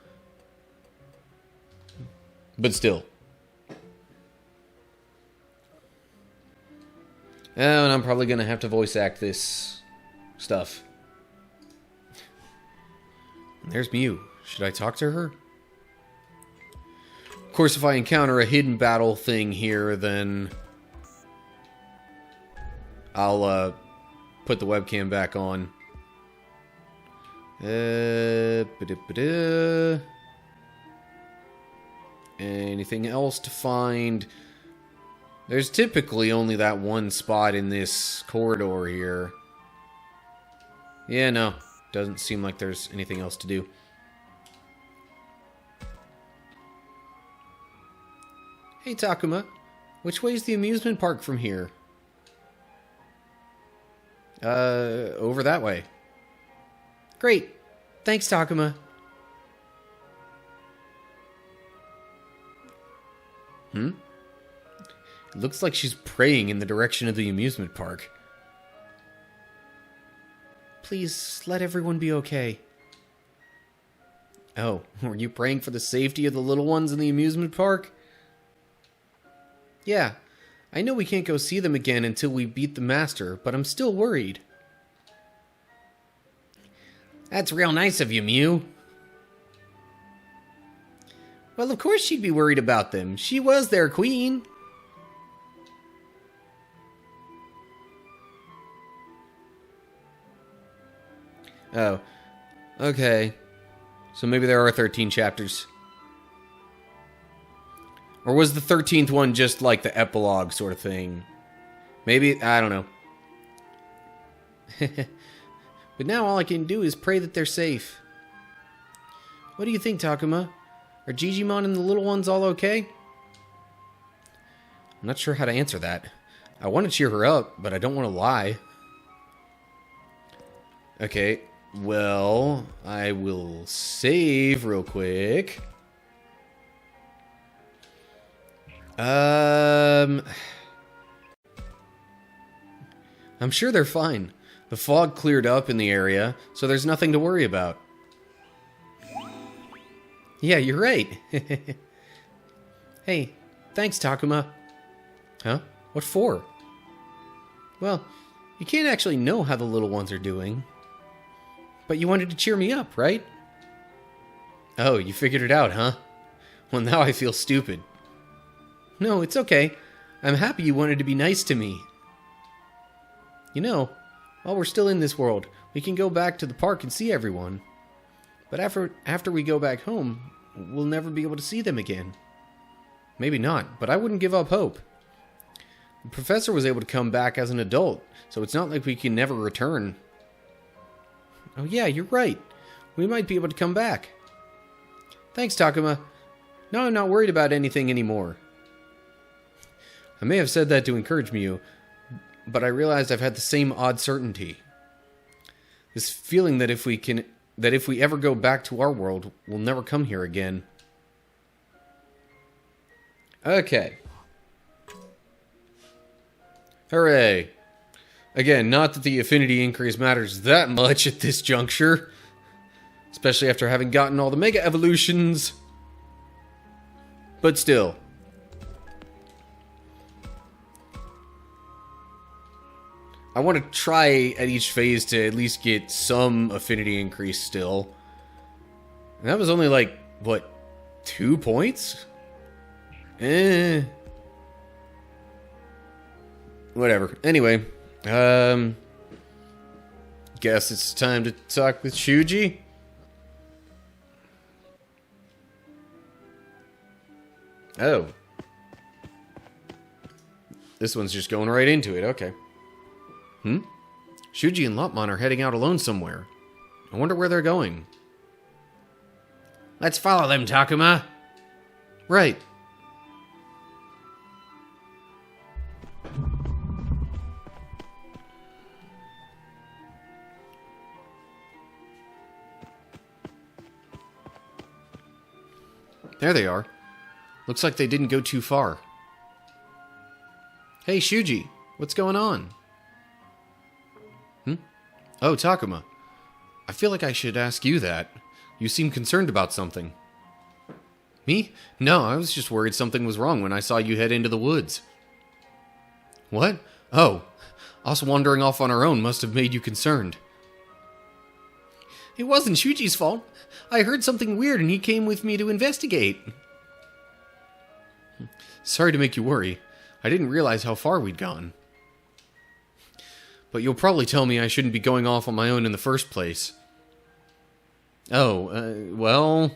But still. Oh, and I'm probably going to have to voice act this stuff. There's Mew. Should I talk to her? Of course, if I encounter a hidden battle thing here, then I'll put the webcam back on. Anything else to find? There's typically only that one spot in this corridor here. Yeah, no. Doesn't seem like there's anything else to do. Hey, Takuma. Which way's the amusement park from here? Over that way. Great. Thanks, Takuma. It looks like she's praying in the direction of the amusement park. Please, let everyone be okay. Oh, were you praying for the safety of the little ones in the amusement park? Yeah, I know we can't go see them again until we beat the master, but I'm still worried. That's real nice of you, Mew. Well, of course she'd be worried about them. She was their queen. Oh, okay. So maybe there are 13 chapters. Or was the 13th one just like the epilogue sort of thing? Maybe, I don't know. But now all I can do is pray that they're safe. What do you think, Takuma? Are Digimon and the little ones all okay? I'm not sure how to answer that. I want to cheer her up, but I don't want to lie. Okay, well, I will save real quick. I'm sure they're fine. The fog cleared up in the area, so there's nothing to worry about. Yeah, you're right. Hey, thanks, Takuma. Huh? What for? Well, you can't actually know how the little ones are doing. But you wanted to cheer me up, right? Oh, you figured it out, huh? Well, now I feel stupid. No, it's okay. I'm happy you wanted to be nice to me. You know, while we're still in this world, we can go back to the park and see everyone. But after we go back home, we'll never be able to see them again. Maybe not, but I wouldn't give up hope. The professor was able to come back as an adult, so it's not like we can never return. Oh yeah, you're right. We might be able to come back. Thanks, Takuma. Now I'm not worried about anything anymore. I may have said that to encourage Miu, but I realized I've had the same odd certainty. This feeling that if we ever go back to our world, we'll never come here again. Okay. Hooray. Again, not that the affinity increase matters that much at this juncture. Especially after having gotten all the Mega Evolutions. But still. I want to try at each phase to at least get some affinity increase still. And that was only like, what, 2 points? Whatever. Anyway, guess it's time to talk with Shuji. Oh. This one's just going right into it, okay. Shuji and Lopmon are heading out alone somewhere. I wonder where they're going. Let's follow them, Takuma. Right. There they are. Looks like they didn't go too far. Hey, Shuji, what's going on? Oh, Takuma. I feel like I should ask you that. You seem concerned about something. Me? No, I was just worried something was wrong when I saw you head into the woods. What? Oh, us wandering off on our own must have made you concerned. It wasn't Shuji's fault. I heard something weird and he came with me to investigate. Sorry to make you worry. I didn't realize how far we'd gone. But you'll probably tell me I shouldn't be going off on my own in the first place. Oh, well...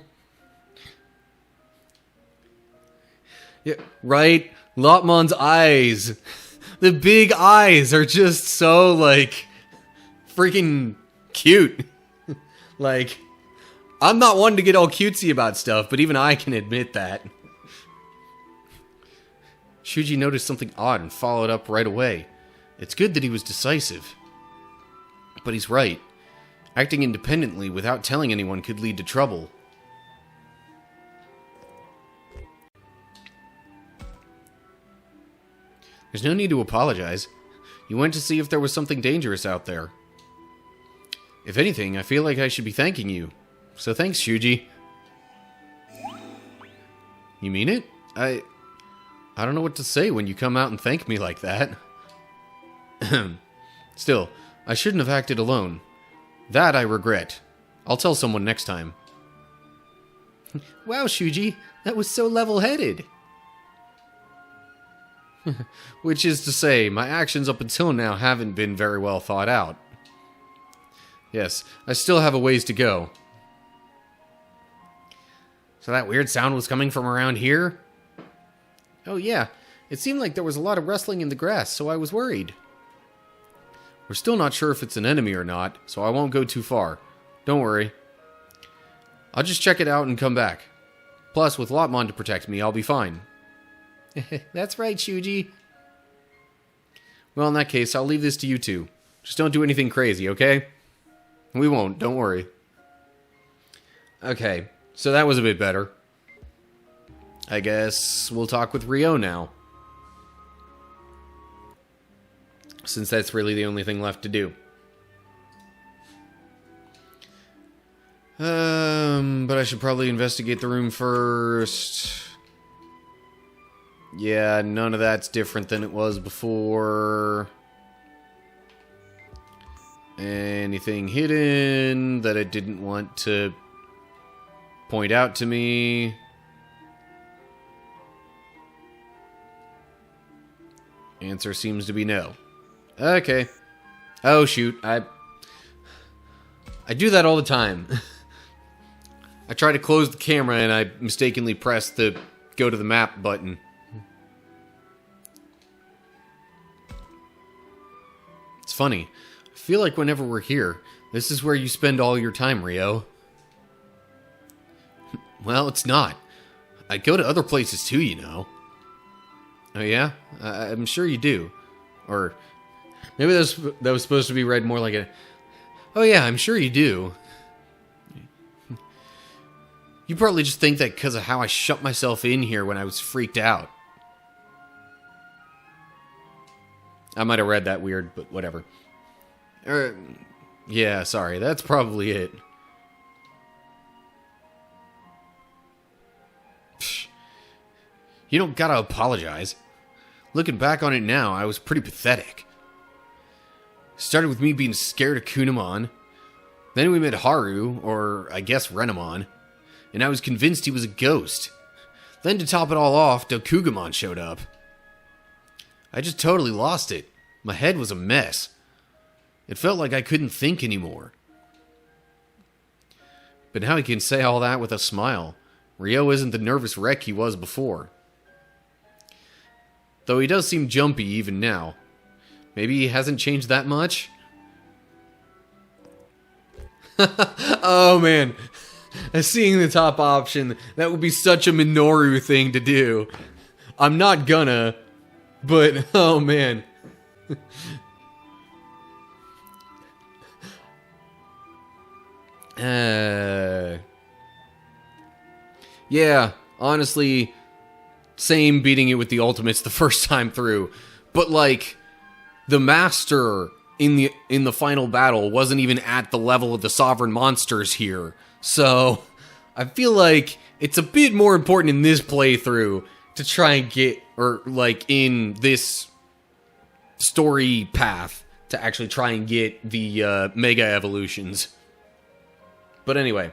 Yeah, right? Lopmon's eyes. The big eyes are just so, like, freaking cute. Like, I'm not one to get all cutesy about stuff, but even I can admit that. Shuji noticed something odd and followed up right away. It's good that he was decisive. But he's right. Acting independently without telling anyone could lead to trouble. There's no need to apologize. You went to see if there was something dangerous out there. If anything, I feel like I should be thanking you. So thanks, Shuji. You mean it? I don't know what to say when you come out and thank me like that. Still, I shouldn't have acted alone. That I regret. I'll tell someone next time. Wow, Shuji, that was so level-headed. Which is to say, my actions up until now haven't been very well thought out. Yes, I still have a ways to go. So that weird sound was coming from around here? Oh yeah, it seemed like there was a lot of rustling in the grass, so I was worried. We're still not sure if it's an enemy or not, so I won't go too far. Don't worry. I'll just check it out and come back. Plus, with Lopmon to protect me, I'll be fine. That's right, Shuji. Well, in that case, I'll leave this to you two. Just don't do anything crazy, okay? We won't, don't worry. Okay, so that was a bit better. I guess we'll talk with Ryo now. Since that's really the only thing left to do. But I should probably investigate the room first. Yeah, none of that's different than it was before. Anything hidden that it didn't want to point out to me? Answer seems to be no. Okay. Oh, shoot. I do that all the time. I try to close the camera and I mistakenly press the go to the map button. It's funny. I feel like whenever we're here, this is where you spend all your time, Rio. Well, it's not. I go to other places too, you know. Oh yeah? I'm sure you do. Or maybe that was supposed to be read more like a... Oh yeah, I'm sure you do. You probably just think that because of how I shut myself in here when I was freaked out. I might have read that weird, but whatever. Yeah, sorry, that's probably it. Psh, you don't gotta apologize. Looking back on it now, I was pretty pathetic. Started with me being scared of Kunamon. Then we met Haru, or I guess Renamon, and I was convinced he was a ghost. Then to top it all off, Dokugamon showed up. I just totally lost it. My head was a mess. It felt like I couldn't think anymore. But now he can say all that with a smile. Ryo isn't the nervous wreck he was before. Though he does seem jumpy even now. Maybe he hasn't changed that much? Oh man. Seeing the top option, that would be such a Minoru thing to do. I'm not gonna, but oh man. Yeah, honestly, same beating it with the ultimates the first time through. But like, the master in the final battle wasn't even at the level of the sovereign monsters here. So, I feel like it's a bit more important in this playthrough to try and get, or like in this story path, to actually try and get the Mega Evolutions. But anyway.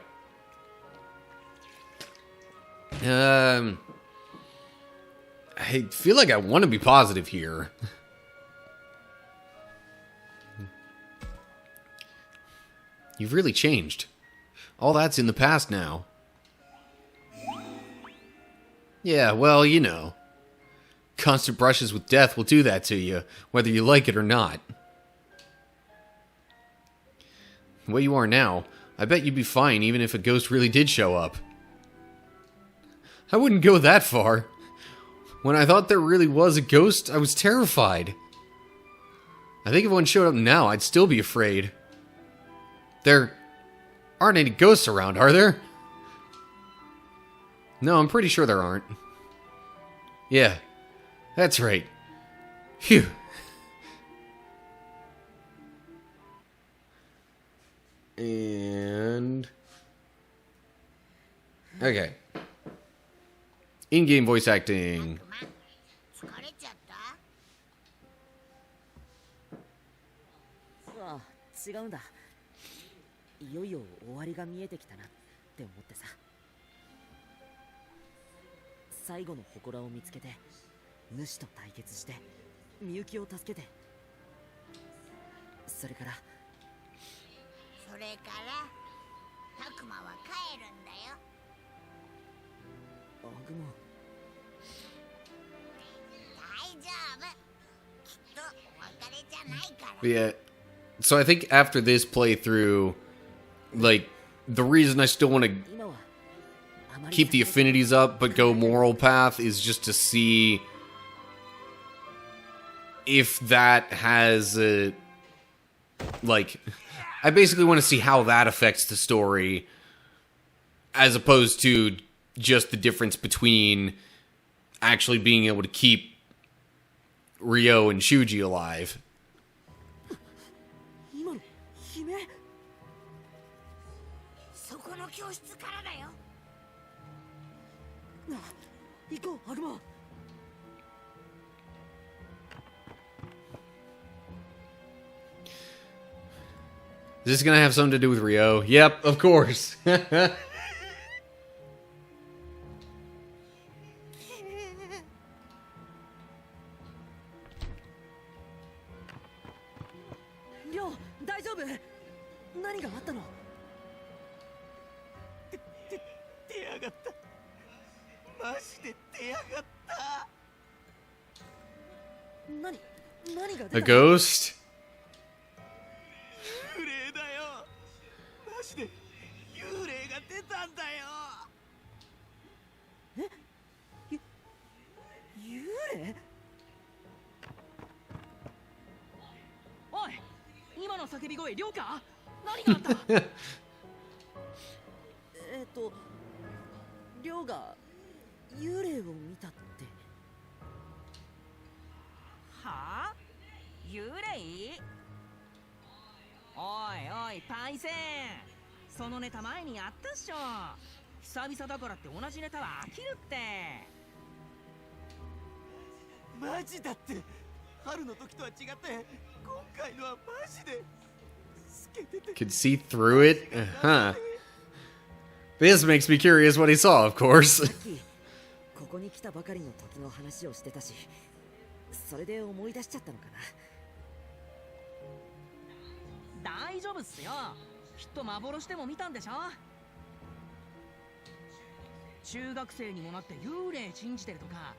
I feel like I want to be positive here. You've really changed. All that's in the past now. Yeah, well, you know. Constant brushes with death will do that to you, whether you like it or not. The way you are now, I bet you'd be fine even if a ghost really did show up. I wouldn't go that far. When I thought there really was a ghost, I was terrified. I think if one showed up now, I'd still be afraid. There aren't any ghosts around, are there? No, I'm pretty sure there aren't. Yeah, that's right. Phew. And... okay. In-game voice acting. 疲れちゃった？ああ、違うんだ。いよいよ終わりが見えてきたなって思ってさ。最後の祠を見つけて、主と対決して、みゆきを助けて。それから。それからタクマは帰るんだよ。アグモ。大丈夫。きっとお別れじゃないから。Yeah. So I think after this playthrough, like, the reason I still want to keep the affinities up but go moral path is just to see if that has a, like, I basically want to see how that affects the story as opposed to just the difference between actually being able to keep Ryo and Shuji alive. そこの教室からだよ。行こう、アグマ。Is this gonna have something to do with Ryo? Yep, of course. Ryo, 大丈夫？何があったの？出やがった。マジで出やがった。何が出た？ A ghost? 街で幽霊が出たんだよ。幽霊？おい、今の叫び声、亮か？何があった？亮が幽霊を見たって。はあ？幽霊？おいおいパイセン、そのネタ前にやったっしょ。久々だからって同じネタは飽きるって。マジだって。春の時とは違って今回のはマジで透けてて。 Could see through it? Huh. This makes me curious what he saw, of course. ここに来たばかりの時の話をしてたし、それで思い出しちゃったのかな。大丈夫っすよ。きっと幻でも見たんでしょ。中学生にもなって幽霊信じてるとか、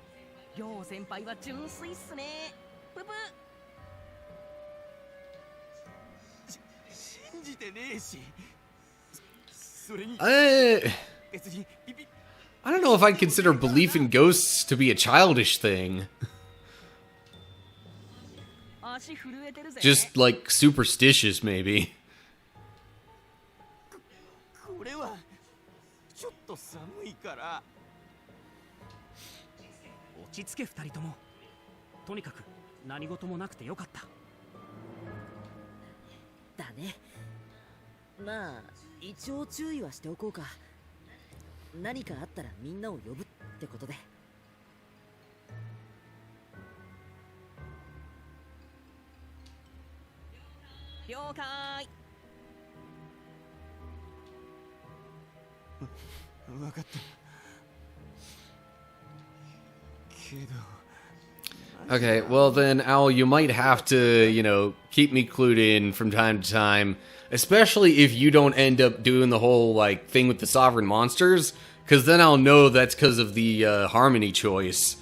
亮先輩は純粋っすね。ププ。信じてねえし。それに I 別にビビ don't know if I'd consider belief in ghosts to be a childish thing. 足震えてるぜ。 Just like superstitious, maybe. これはちょっと寒いから。落ち着け二人とも。とにかく何事もなくてよかった。だね。まあ一応注意はしておこうか。何かあったらみんなを呼ぶってことで。了解。分かった。けど Okay, well then, Owl, you might have to, you know, keep me clued in from time to time, especially if you don't end up doing the whole, like, thing with the sovereign monsters, because then I'll know that's because of the harmony choice.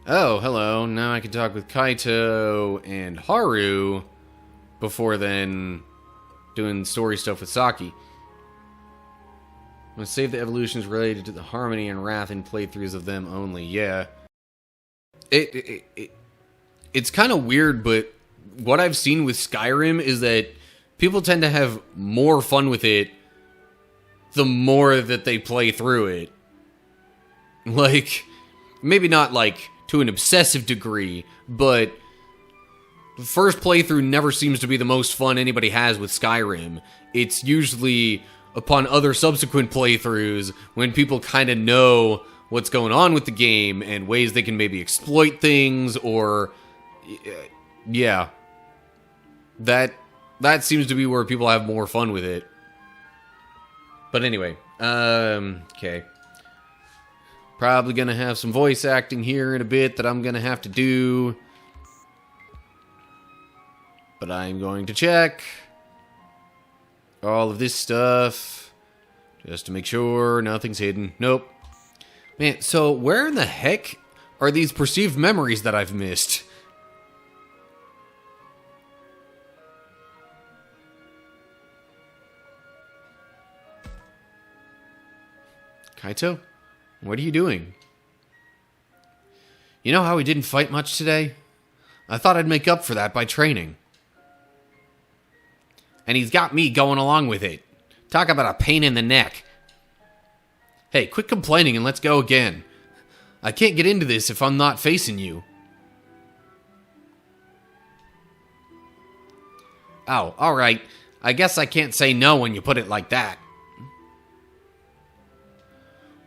Oh, hello. Now I can talk with Kaito and Haru before then doing story stuff with Saki. I'm gonna save the evolutions related to the Harmony and Wrath in playthroughs of them only. Yeah. It's kind of weird, but what I've seen with Skyrim is that people tend to have more fun with it the more that they play through it. Like, maybe not like to an obsessive degree, but the first playthrough never seems to be the most fun anybody has with Skyrim. It's usually upon other subsequent playthroughs when people kind of know what's going on with the game and ways they can maybe exploit things or... yeah. That seems to be where people have more fun with it. But anyway, okay. Probably gonna have some voice acting here in a bit that I'm gonna have to do. But I'm going to check all of this stuff just to make sure nothing's hidden. Nope. Man, so where in the heck are these perceived memories that I've missed? Kaito? What are you doing? You know how we didn't fight much today? I thought I'd make up for that by training. And he's got me going along with it. Talk about a pain in the neck. Hey, quit complaining and let's go again. I can't get into this if I'm not facing you. Oh, alright. I guess I can't say no when you put it like that.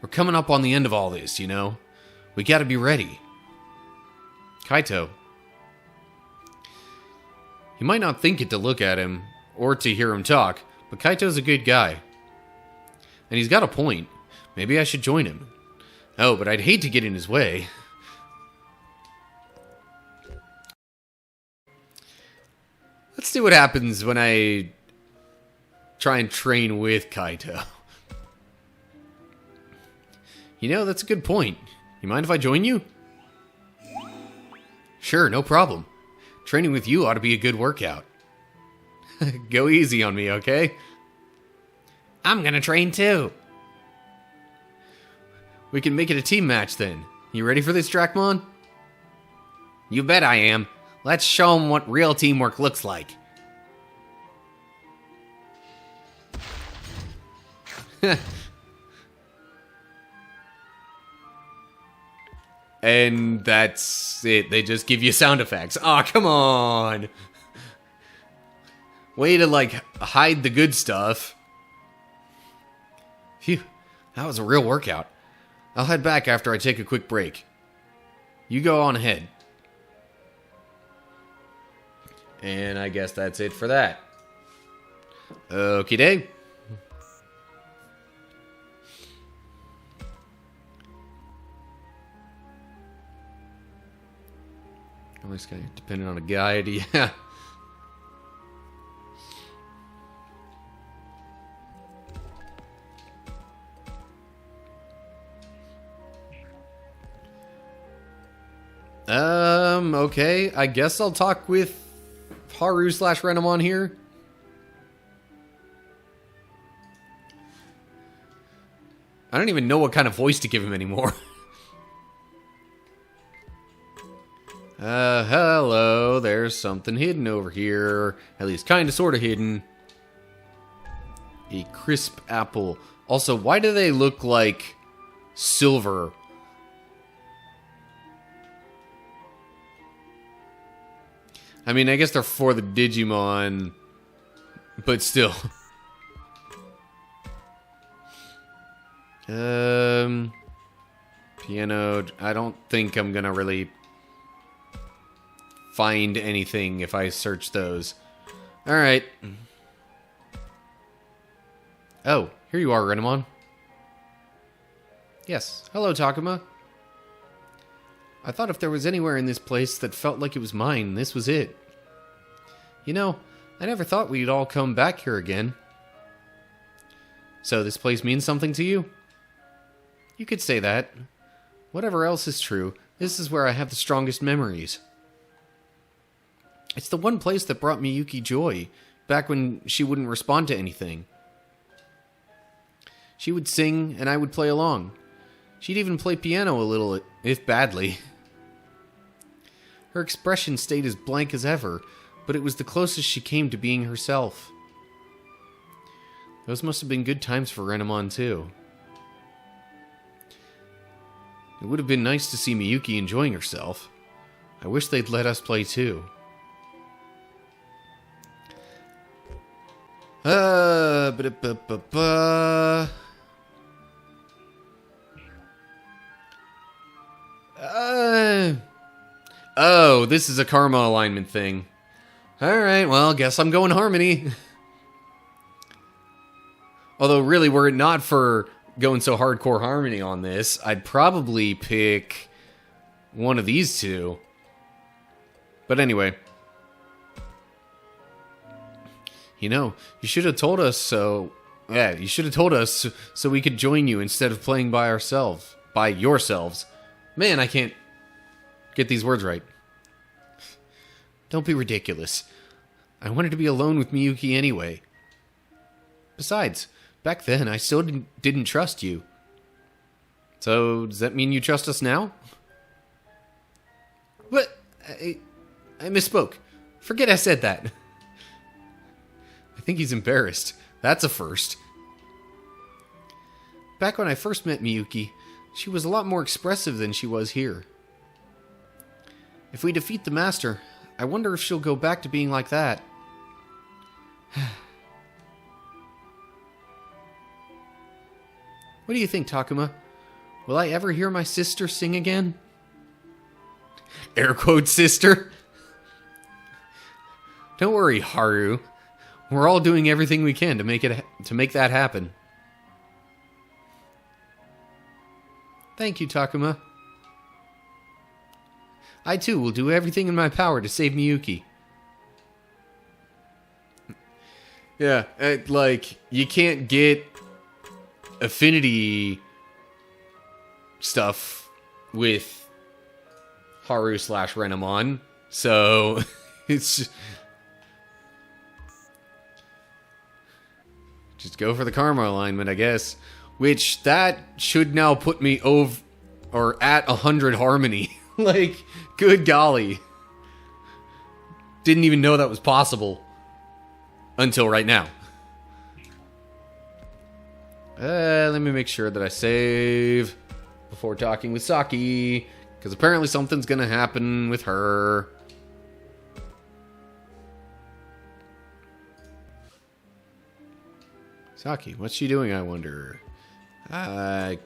We're coming up on the end of all this, you know? We gotta be ready. Kaito. You might not think it to look at him, or to hear him talk, but Kaito's a good guy. And he's got a point. Maybe I should join him. Oh, but I'd hate to get in his way. Let's see what happens when I try and train with Kaito. You know, that's a good point. You mind if I join you? Sure, no problem. Training with you ought to be a good workout. Go easy on me, okay? I'm gonna train too. We can make it a team match then. You ready for this, Dracmon? You bet I am. Let's show them what real teamwork looks like. And that's it. They just give you sound effects. Aw, come on. Way to, like, hide the good stuff. Phew, that was a real workout. I'll head back after I take a quick break. You go on ahead. And I guess that's it for that. Okie doke. Always kind of depending on a guide, yeah. Okay. I guess I'll talk with Haru/Renamon here. I don't even know what kind of voice to give him anymore. Hello. There's something hidden over here. At least kind of sort of hidden. A crisp apple. Also, why do they look like silver? I mean, I guess they're for the Digimon, but still. Piano. I don't think I'm gonna really find anything if I search those. Alright. Oh, here you are, Renamon. Yes. Hello, Takuma. I thought if there was anywhere in this place that felt like it was mine, this was it. You know, I never thought we'd all come back here again. So this place means something to you? You could say that. Whatever else is true, this is where I have the strongest memories. It's the one place that brought Miyuki joy, back when she wouldn't respond to anything. She would sing, and I would play along. She'd even play piano a little, if badly. Her expression stayed as blank as ever, but it was the closest she came to being herself. Those must have been good times for Renamon, too. It would have been nice to see Miyuki enjoying herself. I wish they'd let us play, too. Oh, this is a karma alignment thing. Alright, well, guess I'm going Harmony. Although, really, were it not for going so hardcore Harmony on this, I'd probably pick one of these two. But anyway. You know, you should have told us so... Yeah, you should have told us so we could join you instead of playing by ourselves. By yourselves. Man, I can't get these words right. Don't be ridiculous. I wanted to be alone with Miyuki anyway. Besides, back then I still didn't trust you. So, does that mean you trust us now? What? I misspoke. Forget I said that. I think he's embarrassed. That's a first. Back when I first met Miyuki, she was a lot more expressive than she was here. If we defeat the Master, I wonder if she'll go back to being like that. What do you think, Takuma? Will I ever hear my sister sing again? Air quote sister. Don't worry, Haru. We're all doing everything we can to make that happen. Thank you, Takuma. I too will do everything in my power to save Miyuki. Yeah, like, you can't get affinity stuff with Haru slash Renamon. So, it's just go for the karma alignment, I guess. Which, that should now put me over, or at 100 harmony. Like, good golly. Didn't even know that was possible. Until right now. Let me make sure that I save before talking with Saki. Because apparently something's gonna happen with her. Saki, what's she doing, I wonder? I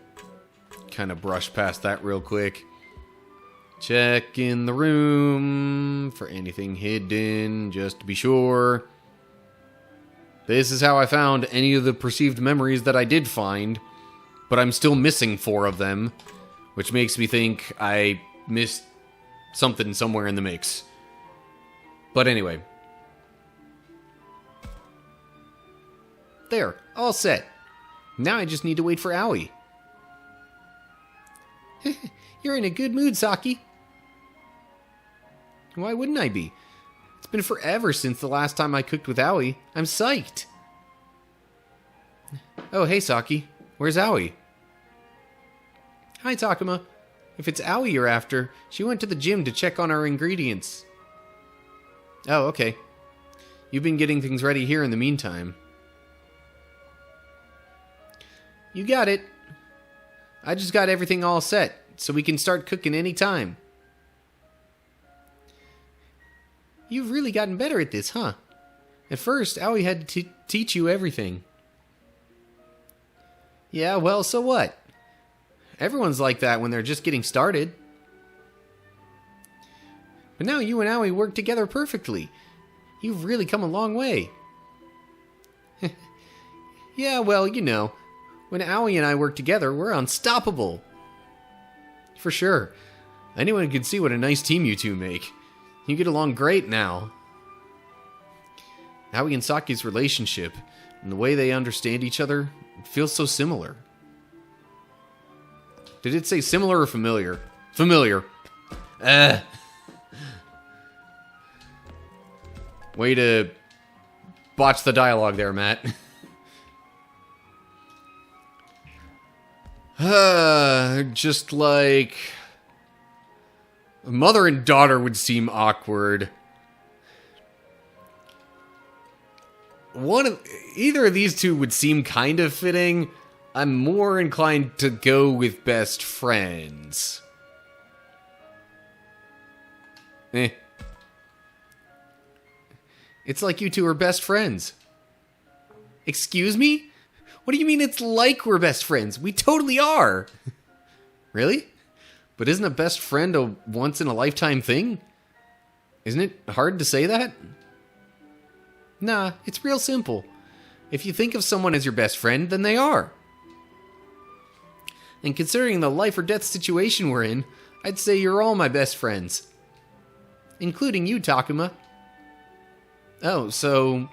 kind of brushed past that real quick. Check in the room for anything hidden, just to be sure. This is how I found any of the perceived memories that I did find, but I'm still missing 4 of them, which makes me think I missed something somewhere in the mix. But anyway. There, all set. Now I just need to wait for Aoi. You're in a good mood, Saki. Why wouldn't I be? It's been forever since the last time I cooked with Aoi. I'm psyched. Oh, hey, Saki. Where's Aoi? Hi, Takuma. If it's Aoi you're after, she went to the gym to check on our ingredients. Oh, okay. You've been getting things ready here in the meantime. You got it. I just got everything all set, so we can start cooking any time. You've really gotten better at this, huh? At first, Aoi had to teach you everything. Yeah, well, so what? Everyone's like that when they're just getting started. But now you and Aoi work together perfectly. You've really come a long way. Yeah, well, you know, when Aoi and I work together, we're unstoppable. For sure. Anyone can see what a nice team you two make. You get along great now. Aoi and Saki's relationship, and the way they understand each other, feels so similar. Did it say similar or familiar? Familiar. Way to botch the dialogue there, Matt. Just like... mother and daughter would seem awkward. Either of these two would seem kind of fitting. I'm more inclined to go with best friends. It's like you two are best friends. Excuse me? What do you mean it's like we're best friends? We totally are. Really? But isn't a best friend a once-in-a-lifetime thing? Isn't it hard to say that? Nah, it's real simple. If you think of someone as your best friend, then they are. And considering the life or death situation we're in, I'd say you're all my best friends. Including you, Takuma. Oh, so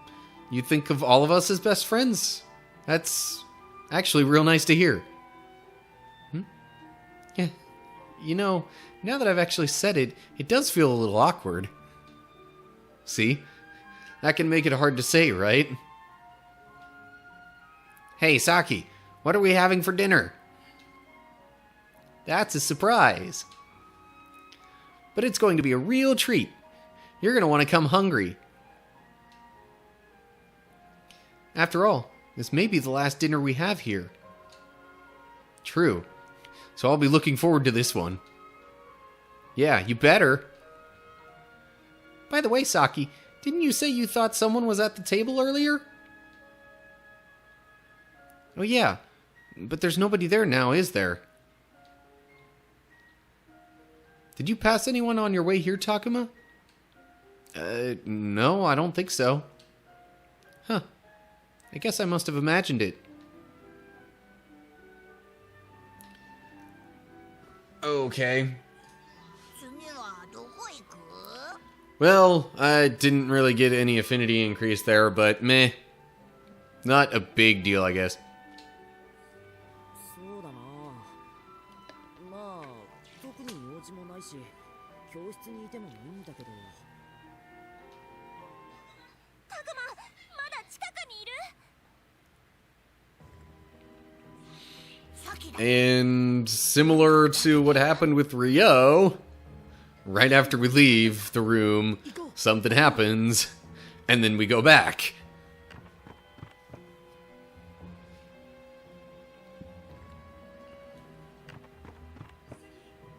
you think of all of us as best friends? That's actually real nice to hear. Yeah. You know, now that I've actually said it, it does feel a little awkward. See? That can make it hard to say, right? Hey, Saki, what are we having for dinner? That's a surprise. But it's going to be a real treat. You're going to want to come hungry. After all, this may be the last dinner we have here. True. So I'll be looking forward to this one. Yeah, you better. By the way, Saki, didn't you say you thought someone was at the table earlier? Oh yeah, but there's nobody there now, is there? Did you pass anyone on your way here, Takuma? No, I don't think so. Huh. I guess I must have imagined it. Okay. Well, I didn't really get any affinity increase there, but meh. Not a big deal, I guess. そうだな。まあ、特に用事もないし、教室にいてもいいんだけど。タクマ、まだ近くにいる？ And similar to what happened with Ryo, right after we leave the room, something happens, and then we go back.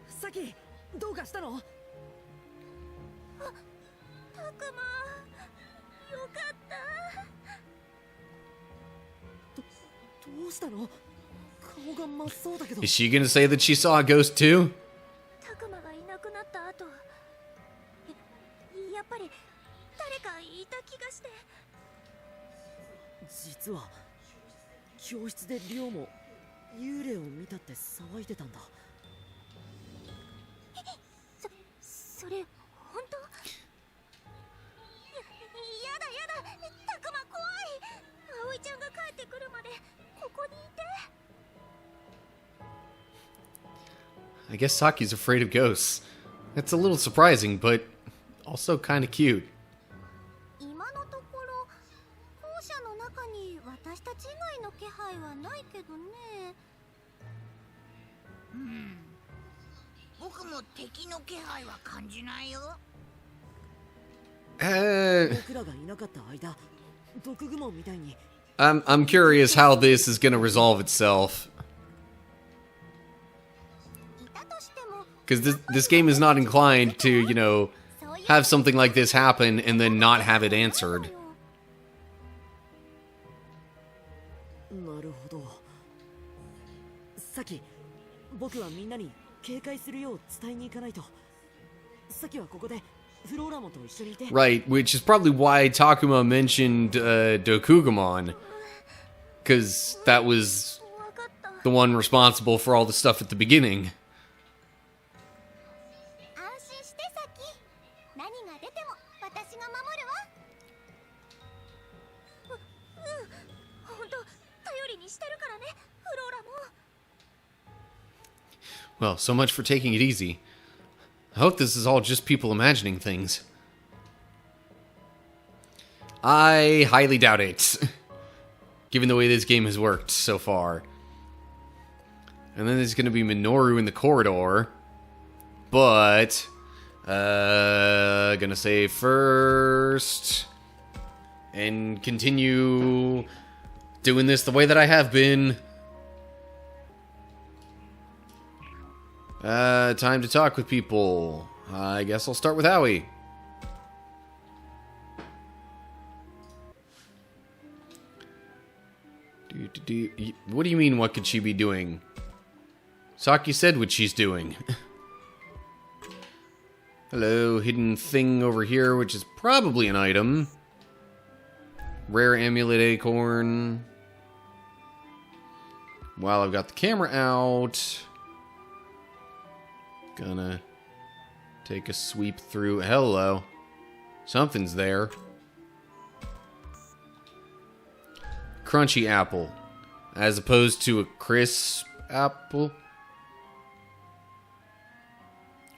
サキ、どうかしたの？タクマ、よかった。どうしたの？顔が真っ青だけど。 Is she gonna say that she saw a ghost too? タクマがいなくなった後、やっぱり誰かいた気がして。実は教室でリオも幽霊を見たって騒いでたんだ。それ本当？やだやだ、タクマ怖い。葵ちゃんが帰ってくるまでここにいて。 I guess Saki's afraid of ghosts. That's a little surprising, but also kind of cute. 今のところ校舎の中に私たち以外の気配はないけどね。僕も敵の気配は感じないよ。僕らがいなかった間、毒グモンみたいに。 I'm curious how this is gonna resolve itself. Because this game is not inclined to, you know, have something like this happen and then not have it answered. なるほど。サキ、僕はみんなに警戒するよう伝えに行かないと。サキはここでフローラモンと一緒にいて。 Right, which is probably why Takuma mentioned Dokugumon. Because that was the one responsible for all the stuff at the beginning. 安心してサキ。何が出ても私が守るわ。本当頼りにしてるからね、フローラモン。 Well, so much for taking it easy. I hope this is all just people imagining things. I highly doubt it, given the way this game has worked so far. And then there's going to be Minoru in the corridor. But, gonna save first. And continue doing this the way that I have been. Time to talk with people. I guess I'll start with Howie. What do you mean, what could she be doing? Saki said what she's doing. Hello, hidden thing over here, which is probably an item. Rare amulet acorn. While I've got the camera out, gonna take a sweep through. Hello. Something's there. Crunchy apple. As opposed to a crisp apple.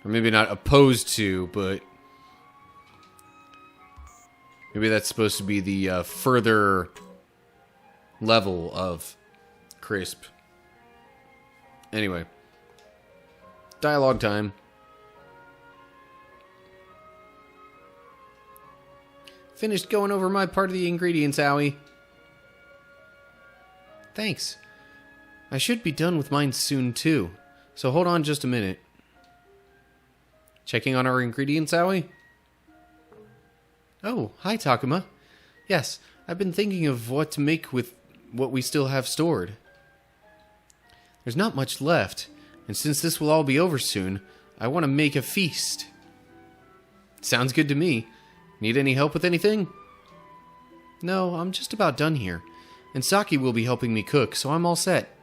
Or maybe not opposed to, but maybe that's supposed to be the further level of crisp. Anyway. Dialogue time. Finished going over my part of the ingredients, Howie. Thanks. I should be done with mine soon, too. So hold on just a minute. Checking on our ingredients, Howie? Oh, hi, Takuma. Yes, I've been thinking of what to make with what we still have stored. There's not much left, and since this will all be over soon, I want to make a feast. Sounds good to me. Need any help with anything? No, I'm just about done here. And Saki will be helping me cook, so I'm all set.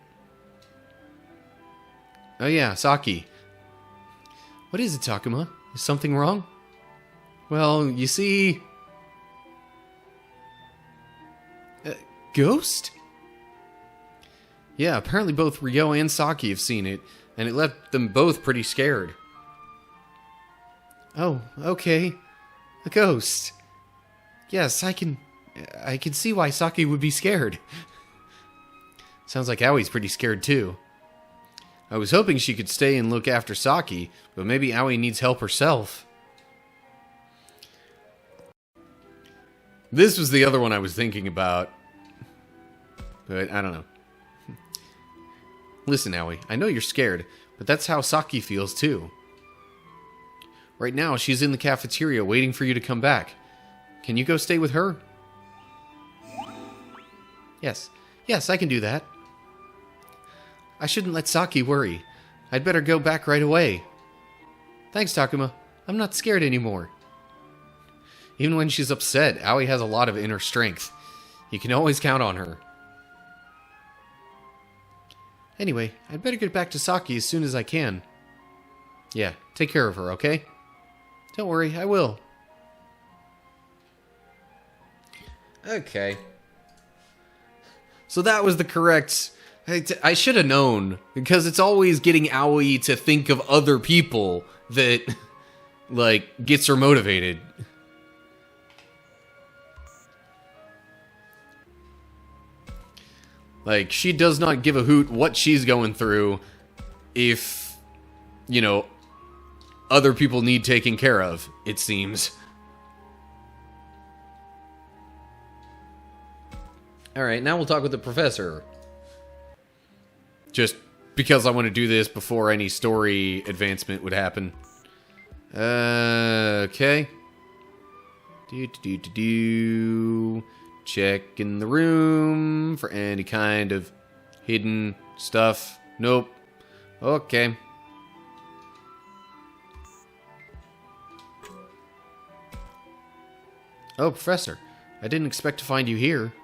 Oh yeah, Saki. What is it, Takuma? Is something wrong? Well, you see... Ghost? Yeah, apparently both Ryo and Saki have seen it, and it left them both pretty scared. Oh, okay. A ghost. Yes, I can see why Saki would be scared. Sounds like Aoi's pretty scared too. I was hoping she could stay and look after Saki, but maybe Aoi needs help herself. This was the other one I was thinking about. But I don't know. Listen, Aoi, I know you're scared, but that's how Saki feels too. Right now, she's in the cafeteria waiting for you to come back. Can you go stay with her? Yes, I can do that. I shouldn't let Saki worry. I'd better go back right away. Thanks, Takuma. I'm not scared anymore. Even when she's upset, Aoi has a lot of inner strength. You can always count on her. Anyway, I'd better get back to Saki as soon as I can. Yeah, take care of her, okay? Don't worry, I will. Okay. So that was the correct... I should have known, because it's always getting Aoi to think of other people that, like, gets her motivated. Like, she does not give a hoot what she's going through if, you know, other people need taking care of, it seems. Alright, now we'll talk with the professor. Just because I want to do this before any story advancement would happen. Okay. Check in the room for any kind of hidden stuff. Nope. Okay. Oh, Professor. I didn't expect to find you here.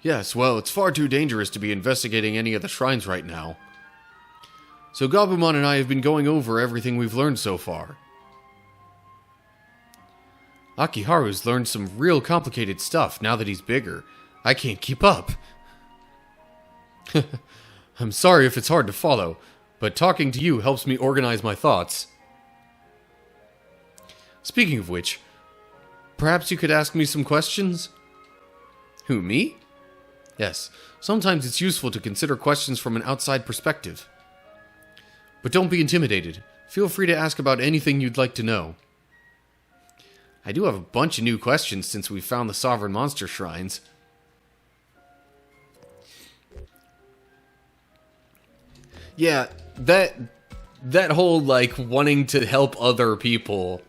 Yes, well, it's far too dangerous to be investigating any of the shrines right now. So Gabumon and I have been going over everything we've learned so far. Akiharu's learned some real complicated stuff now that he's bigger. I can't keep up. I'm sorry if it's hard to follow, but talking to you helps me organize my thoughts. Speaking of which, perhaps you could ask me some questions? Who, me? Yes, sometimes it's useful to consider questions from an outside perspective. But don't be intimidated. Feel free to ask about anything you'd like to know. I do have a bunch of new questions since we found the Sovereign Monster Shrines. Yeah, that whole, like, wanting to help other people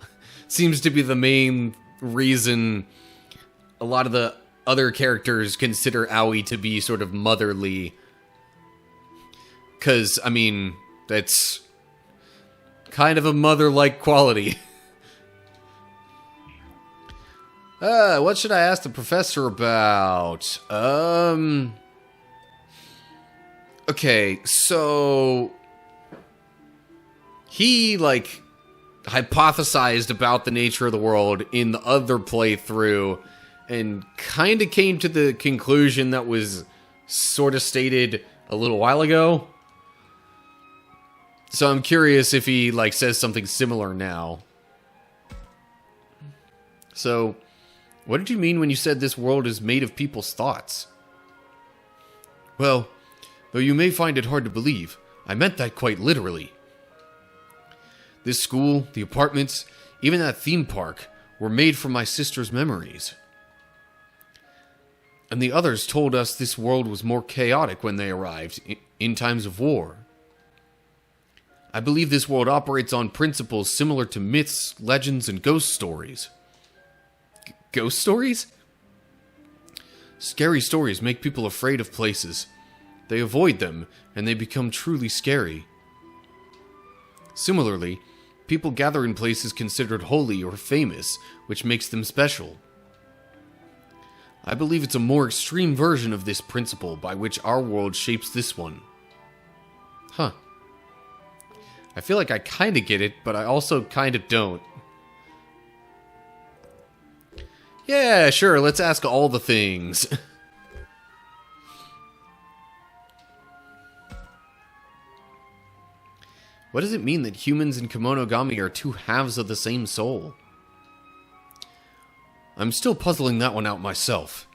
seems to be the main reason a lot of the other characters consider Aoi to be sort of motherly. 'Cause, I mean, that's kind of a mother-like quality. What should I ask the professor about? Okay, so he, like, hypothesized about the nature of the world in the other playthrough and kind of came to the conclusion that was sort of stated a little while ago. So I'm curious if he, like, says something similar now. So, what did you mean when you said this world is made of people's thoughts? Well, though you may find it hard to believe, I meant that quite literally. This school, the apartments, even that theme park were made from my sister's memories. And the others told us this world was more chaotic when they arrived, in times of war. I believe this world operates on principles similar to myths, legends, and ghost stories. Ghost stories? Scary stories make people afraid of places. They avoid them, and they become truly scary. Similarly, people gather in places considered holy or famous, which makes them special. I believe it's a more extreme version of this principle by which our world shapes this one. Huh. I feel like I kinda get it, but I also kinda don't. Yeah, sure, let's ask all the things. What does it mean that humans and Kemonogami are two halves of the same soul? I'm still puzzling that one out myself.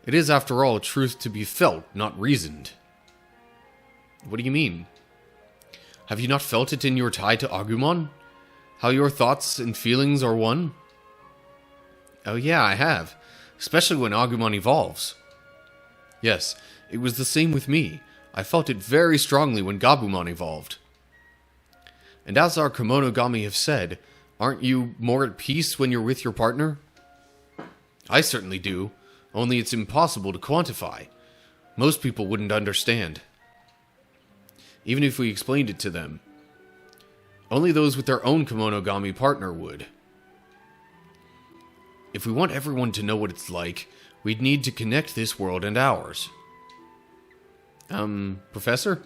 It is, after all, a truth to be felt, not reasoned. What do you mean? Have you not felt it in your tie to Agumon? How your thoughts and feelings are one? Oh yeah, I have. Especially when Agumon evolves. Yes, it was the same with me. I felt it very strongly when Gabumon evolved. And as our Kemonogami have said, aren't you more at peace when you're with your partner? I certainly do, only it's impossible to quantify. Most people wouldn't understand. Even if we explained it to them. Only those with their own Kemonogami partner would. If we want everyone to know what it's like, we'd need to connect this world and ours. Professor?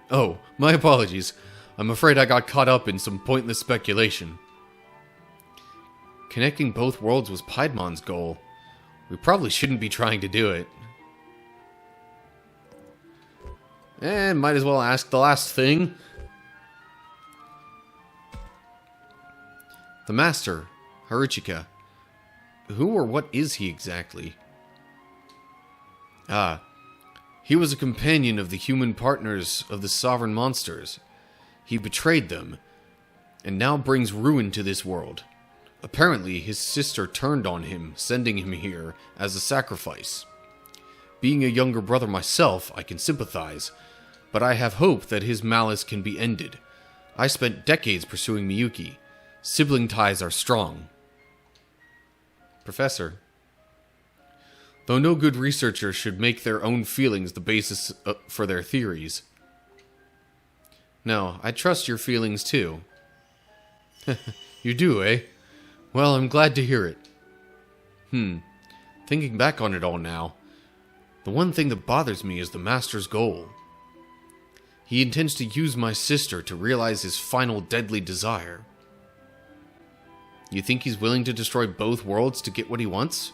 Oh, my apologies. I'm afraid I got caught up in some pointless speculation. Connecting both worlds was Piedmon's goal. We probably shouldn't be trying to do it. And might as well ask the last thing. The Master, Haruchika. Who or what is he exactly? Ah, he was a companion of the human partners of the sovereign monsters. He betrayed them, and now brings ruin to this world. Apparently, his sister turned on him, sending him here as a sacrifice. Being a younger brother myself, I can sympathize, but I have hope that his malice can be ended. I spent decades pursuing Miyuki. Sibling ties are strong. Professor. Though no good researcher should make their own feelings the basis for their theories. No, I trust your feelings too. You do, eh? Well, I'm glad to hear it. Thinking back on it all now, the one thing that bothers me is the Master's goal. He intends to use my sister to realize his final deadly desire. You think he's willing to destroy both worlds to get what he wants?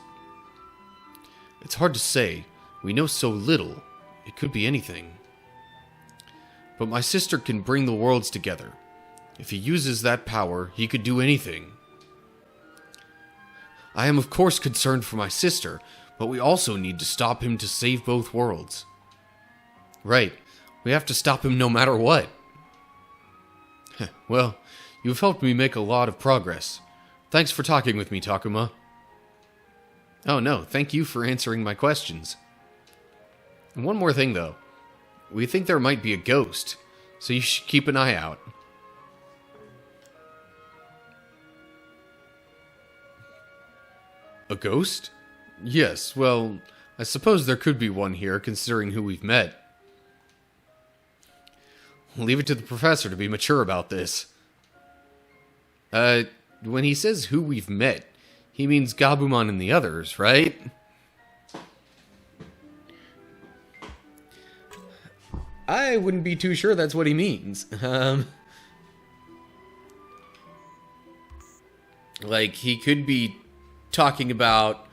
It's hard to say. We know so little. It could be anything. But my sister can bring the worlds together. If he uses that power, he could do anything. I am of course concerned for my sister, but we also need to stop him to save both worlds. Right. We have to stop him no matter what. Well, you've helped me make a lot of progress. Thanks for talking with me, Takuma. Oh no, thank you for answering my questions. And one more thing, though. We think there might be a ghost, so you should keep an eye out. A ghost? Yes, well, I suppose there could be one here, considering who we've met. Leave it to the professor to be mature about this. When he says who we've met, he means Gabumon and the others, right? I wouldn't be too sure that's what he means. Like, he could be talking about,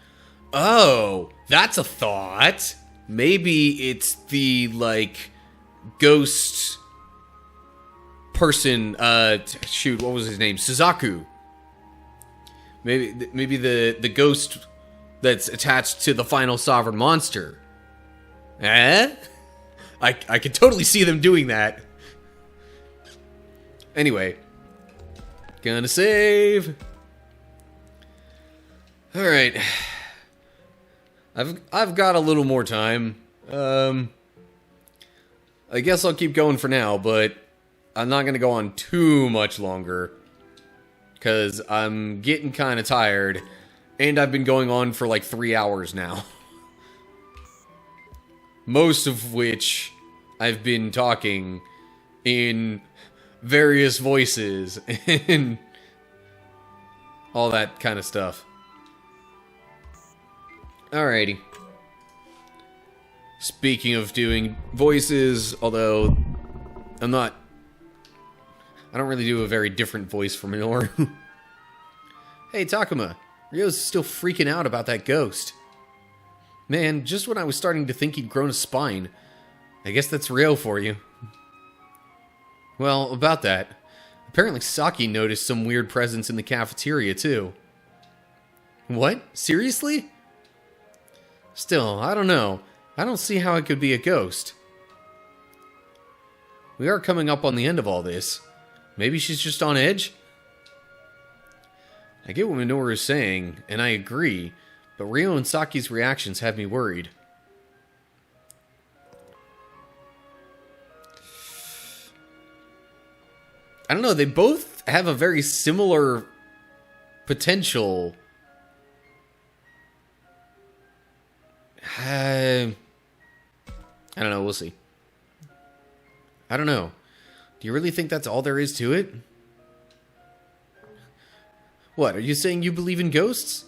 oh, that's a thought. Maybe it's the, like, ghost person, shoot, what was his name? Suzaku. Maybe the ghost that's attached to the final sovereign monster. Eh? I could totally see them doing that. Anyway. Gonna save. Alright. I've got a little more time. I guess I'll keep going for now, but I'm not gonna go on too much longer. Because I'm getting kind of tired. And I've been going on for like 3 hours now. Most of which I've been talking in various voices. And all that kind of stuff. Alrighty. Speaking of doing voices, although I don't really do a very different voice for Minoru. Hey, Takuma. Ryo's still freaking out about that ghost. Man, just when I was starting to think he'd grown a spine. I guess that's Ryo for you. Well, about that. Apparently Saki noticed some weird presence in the cafeteria, too. What? Seriously? Still, I don't know. I don't see how it could be a ghost. We are coming up on the end of all this. Maybe she's just on edge? I get what Minoru is saying, and I agree, but Ryo and Saki's reactions have me worried. I don't know, they both have a very similar potential. I don't know, we'll see. I don't know. Do you really think that's all there is to it? What, are you saying you believe in ghosts?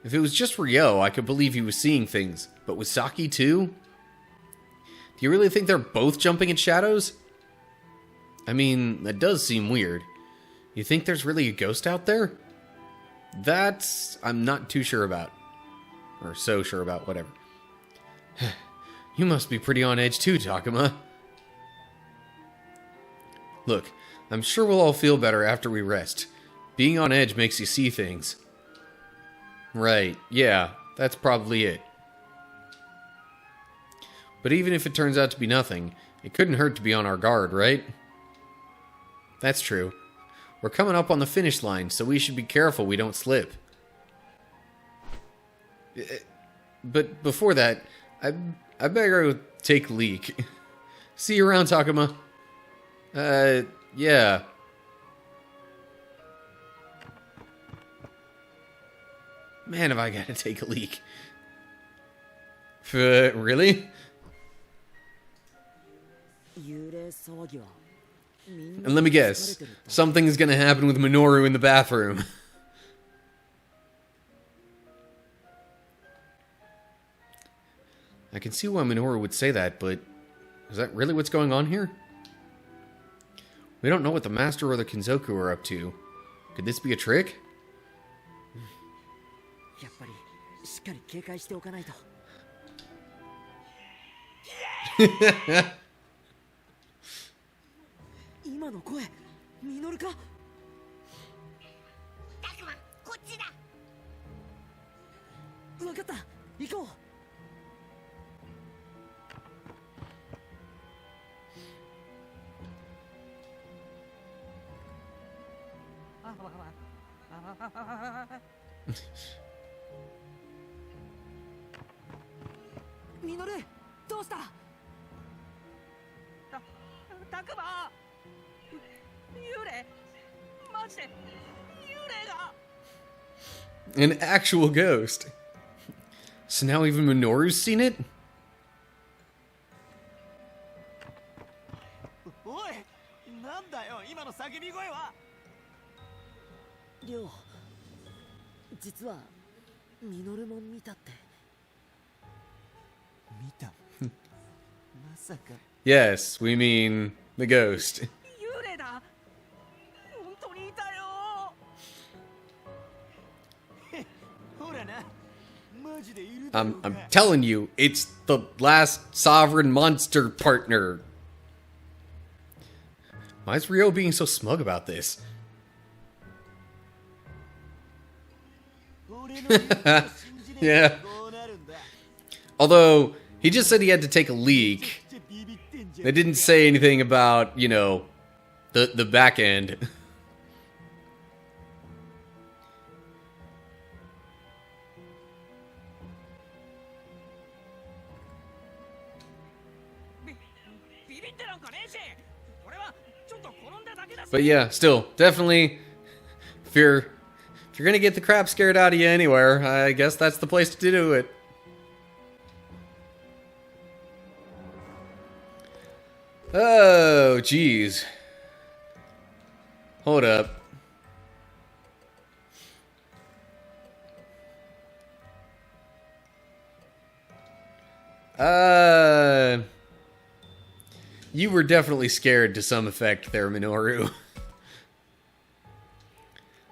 If it was just Ryo, I could believe he was seeing things. But with Saki too? Do you really think they're both jumping at shadows? I mean, that does seem weird. You think there's really a ghost out there? That's... I'm not too sure about. Or so sure about, whatever. You must be pretty on edge too, Takuma. Look, I'm sure we'll all feel better after we rest. Being on edge makes you see things. Right, yeah, that's probably it. But even if it turns out to be nothing, it couldn't hurt to be on our guard, right? That's true. We're coming up on the finish line, so we should be careful we don't slip. But before that, I better go take a leak. See you around, Takuma. Yeah. Man, have I got to take a leak. Really? And let me guess, something's gonna happen with Minoru in the bathroom. I can see why Minoru would say that, but is that really what's going on here? We don't know what the Master or the Kinzoku are up to. Could this be a trick? An actual ghost. So now even Minoru's seen it? Yes, we mean the ghost. I'm telling you, it's the last sovereign monster partner. Why is Ryo being so smug about this? Yeah. Although, he just said he had to take a leak. They didn't say anything about, you know, the back end. But yeah, still, definitely, if you're gonna get the crap scared out of you anywhere, I guess that's the place to do it. Oh, jeez. Hold up. You were definitely scared to some effect there, Minoru.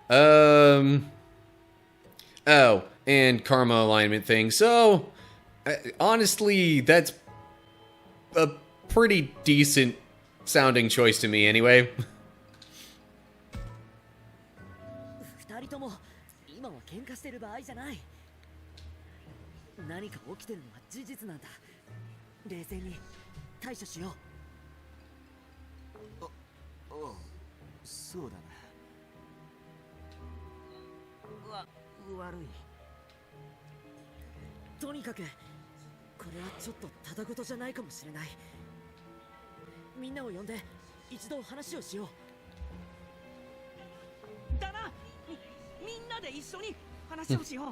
Oh, and karma alignment thing. So, honestly, that's a pretty decent sounding choice to me anyway. 二人とも今は喧嘩してる場合じゃない。何か起きてるのは事実なんだ。冷静に対処しよう。ああ、そうだな。悪い。とにかくこれはちょっとただごとじゃないかもしれない。みんなを呼んで一度話をしよう。だな。みんなで一緒に話をしよう。お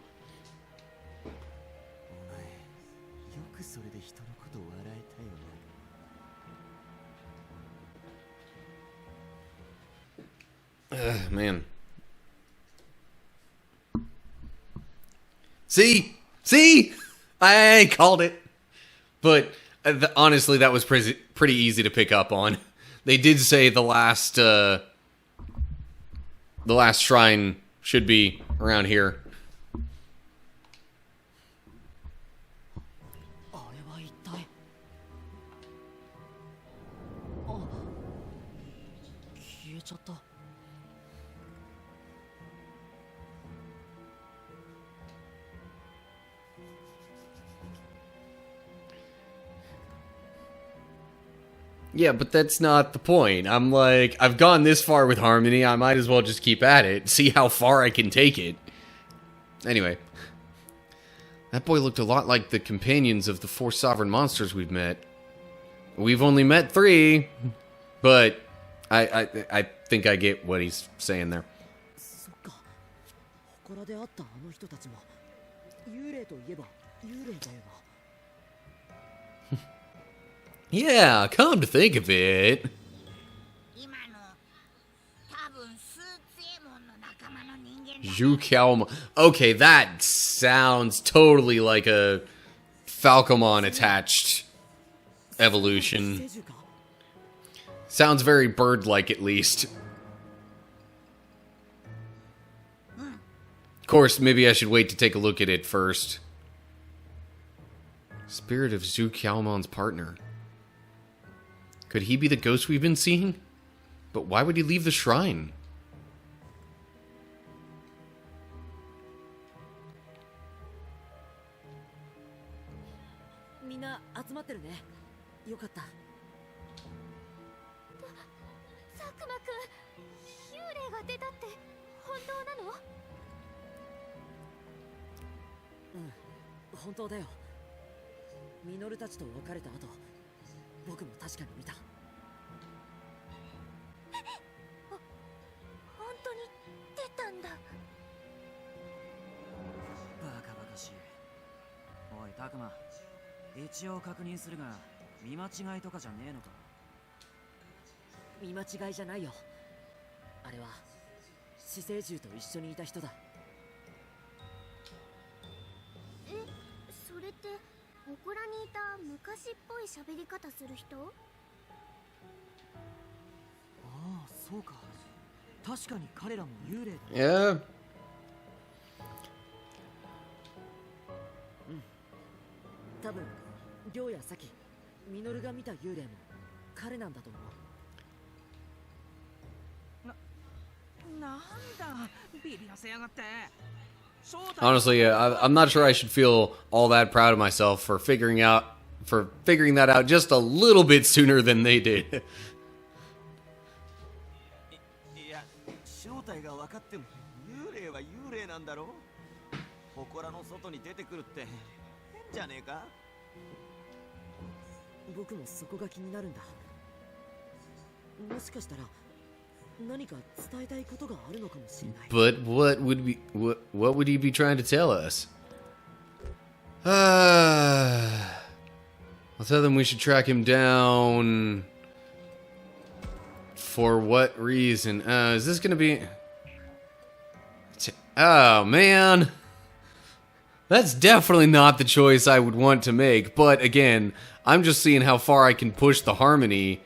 前、よくそれで人のことを笑えたよな。Man. See, I called it. But honestly, that was pretty easy to pick up on. They did say the last shrine should be around here. あれは一体。あ、消えちゃった。Yeah, but that's not the point. I'm like, I've gone this far with Harmony, I might as well just keep at it, see how far I can take it. Anyway. That boy looked a lot like the companions of the 4 sovereign monsters we've met. We've only met 3, but I think I get what he's saying there. そっか。祠で会ったあの人たちも幽霊といえば幽霊だよな。Yeah, come to think of it. 今の多分スーツエモンの仲間の人間だ。 Zhuqiaomon. Okay, that sounds totally like a Falcomon attached evolution. Sounds very bird-like, at least. Of course, maybe I should wait to take a look at it first. Spirit of Zhuqiaomon's partner. Could he be the ghost we've been seeing? But why would he leave the shrine? Minna, 集まってるね。よかった。佐久間くん、幽霊が出たって本当なの？うん、本当だよ。ミノルたちと別れた後、僕も確かに見た。本当に出たんだ。バカバカしい。おい、タクマ。一応確認するが、見間違いとかじゃねえのか？見間違いじゃないよ。あれは死生獣と一緒にいた人だ。え、それって祠にいた昔っぽい喋り方する人？ああ、そうか。確かに彼らも幽霊だ。Yeah. 多分、りょうやさき、ミノルが見た幽霊も彼なんだと思う。なんだ、ビビらせやがって。Honestly, yeah, I'm not sure I should feel all that proud of myself for figuring that out just a little bit sooner than they did. いや、正体が分かっても幽霊は幽霊なんだろ？祠の外に出てくるって変じゃねえか？僕もそこが気になるんだ。もしかしたら何か伝えたいことがあるのかもしれない。But what would he be trying to tell us? I'll tell them we should track him down. For what reason? Is this gonna be... Oh, man. That's definitely not the choice I would want to make. But again, I'm just seeing how far I can push the harmony.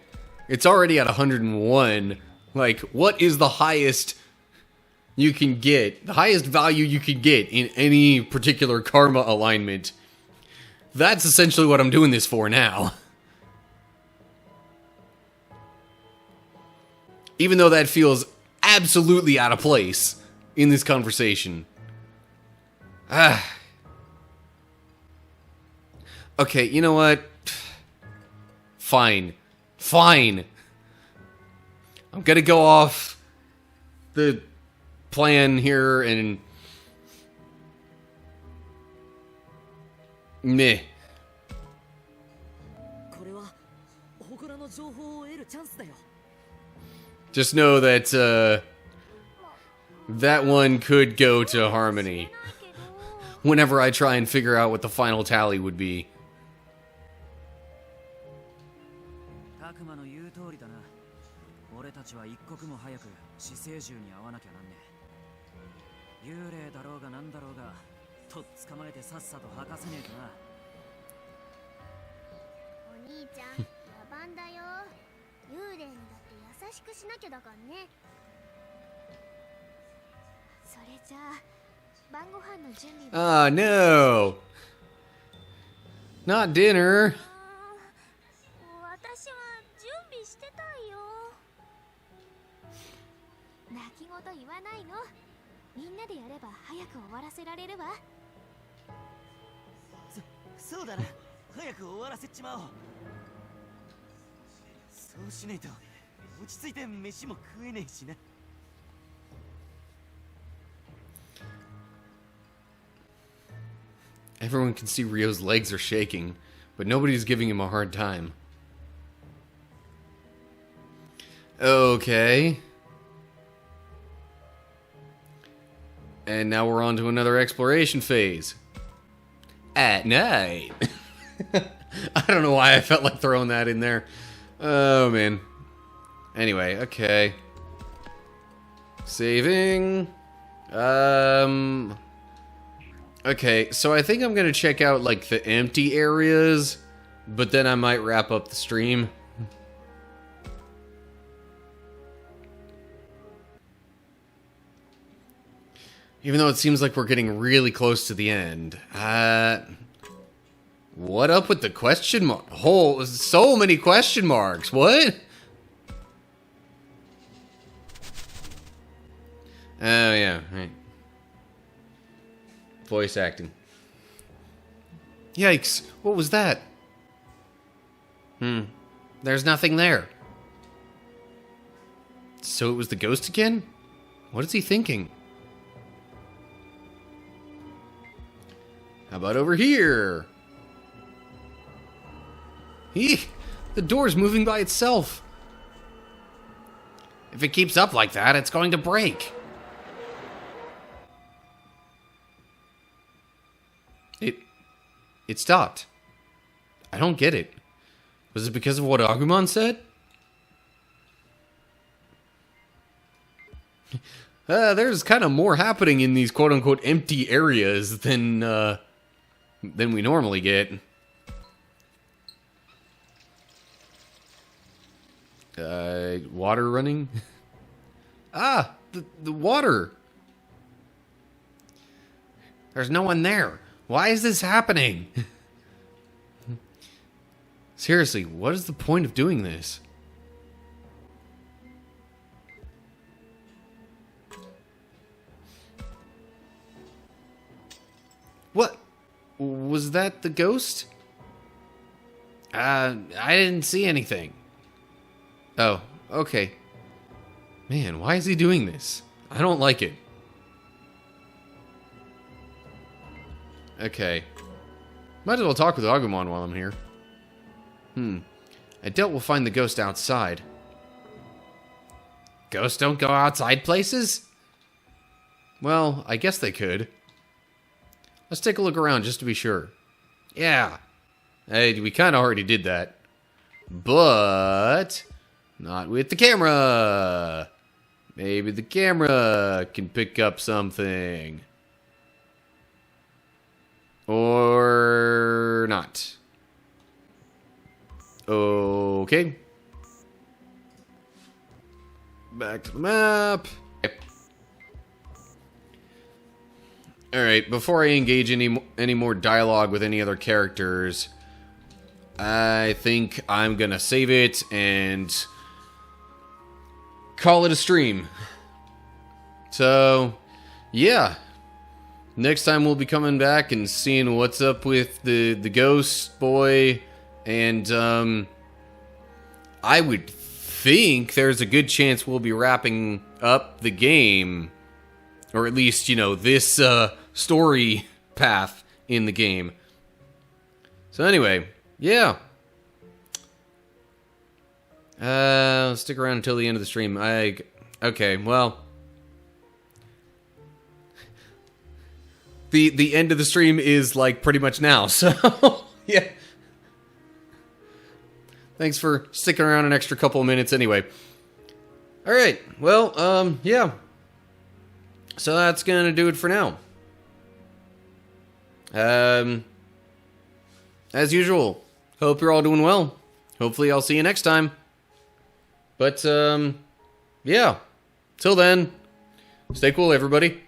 It's already at 101. Like, what is the highest you can get? The highest value you can get in any particular karma alignment. That's essentially what I'm doing this for now. Even though that feels absolutely out of place in this conversation. Okay, you know what? Fine. Fine. I'm gonna go off the plan here and... meh. これは祠の情報を得るチャンスだよ。 Just know that, that one could go to Harmony. Whenever I try and figure out what the final tally would be. タクマの言う通りだな。俺たちは一刻も早く死生獣に会わなきゃなんねえ。幽霊だろうがなんだろうが、とっ捕まえてさっさと吐かせねえとな。お兄ちゃん、野蛮だよ。幽霊にだって優しくしなきゃだからね。それじゃあ晩ご飯の準備は。Ah, no. Not dinner. 私は準備してたよ。泣き言言わないの。みんなでやれば早く終わらせられるわ。そうだな。早く終わらせちまおう。そうしねえと落ち着いて飯も食えねえしな。Everyone can see Ryo's legs are shaking, but nobody's giving him a hard time. Okay. And now we're on to another exploration phase. At night. I don't know why I felt like throwing that in there. Oh, man. Anyway, okay. Saving. Okay, so I think I'm gonna check out, like, the empty areas, but then I might wrap up the stream. Even though it seems like we're getting really close to the end. What up with the question mark? So many question marks. What? Oh, yeah, right. Voice acting. Yikes, what was that? There's nothing there. So it was the ghost again? What is he thinking? How about over here? Eek! The door's moving by itself. If it keeps up like that, it's going to break. It stopped. I don't get it. Was it because of what Agumon said? There's kind of more happening in these quote-unquote empty areas than we normally get. Water running? Ah, the water. There's no one there. Why is this happening? Seriously, what is the point of doing this? What? Was that the ghost? I didn't see anything. Oh, okay. Man, why is he doing this? I don't like it. Okay. Might as well talk with Agumon while I'm here. I doubt we'll find the ghost outside. Ghosts don't go outside places? Well, I guess they could. Let's take a look around just to be sure. Yeah. Hey, we kind of already did that. But not with the camera. Maybe the camera can pick up something. Or not. Okay. Back to the map. Alright, before I engage any more dialogue with any other characters, I think I'm gonna save it and call it a stream. So, yeah. Next time we'll be coming back and seeing what's up with the ghost boy. And, I would think there's a good chance we'll be wrapping up the game. Or at least, you know, this, story path in the game. So anyway, yeah. Stick around until the end of the stream. Okay, well. The end of the stream is, like, pretty much now, so, yeah. Thanks for sticking around an extra couple of minutes anyway. Alright, well, yeah. So that's gonna do it for now. As usual, hope you're all doing well. Hopefully I'll see you next time. But, yeah. Till then, stay cool, everybody.